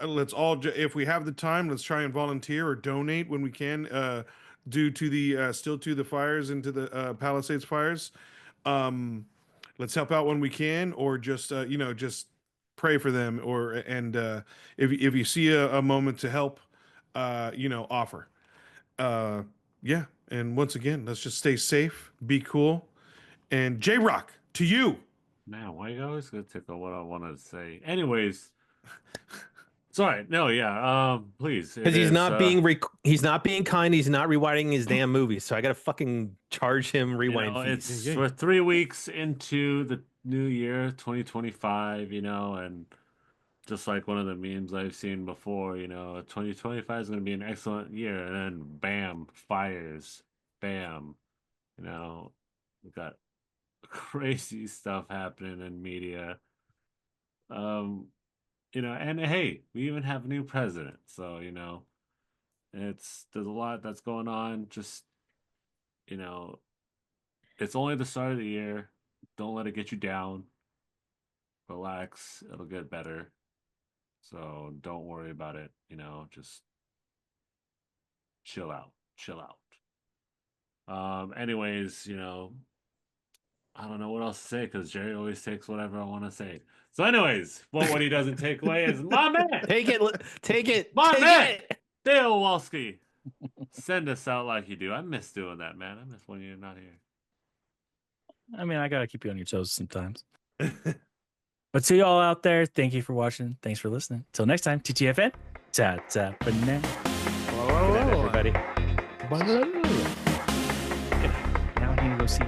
Speaker 2: let's all if we have the time, let's try and volunteer or donate when we can due to the still to the fires and to the Palisades fires. Let's help out when we can, or just just pray for them, or and if you see a moment to help, offer. Yeah, and once again, let's just stay safe, be cool, and J Rock, to you.
Speaker 4: Man, why you always gonna take on what I wanted to say? Anyways, sorry. No, yeah. Please,
Speaker 1: Because he's not being kind. He's not rewinding his damn movies. So I gotta fucking charge him rewind fees.
Speaker 4: it's
Speaker 2: Yeah.
Speaker 4: we're 3 weeks into the new year, 2025. And just like one of the memes I've seen before, 2025 is gonna be an excellent year, and then bam, fires, bam. We got crazy stuff happening in media. And hey, we even have a new president. So, there's a lot that's going on. Just, it's only the start of the year. Don't let it get you down. Relax, it'll get better. So don't worry about it, just chill out. Chill out. Anyways, I don't know what else to say because Jerry always takes whatever I want to say. So, anyways, what he doesn't take away is my man.
Speaker 1: Take it.
Speaker 4: My
Speaker 1: take
Speaker 4: man.
Speaker 1: it.
Speaker 4: Dale Walski. Send us out like you do. I miss doing that, man. I miss when you're not here.
Speaker 3: I mean, I gotta keep you on your toes sometimes. But to y'all out there, thank you for watching. Thanks for listening. Till next time, TTFN. Ta ta banana.
Speaker 1: Good night, everybody.
Speaker 3: Now I need to go see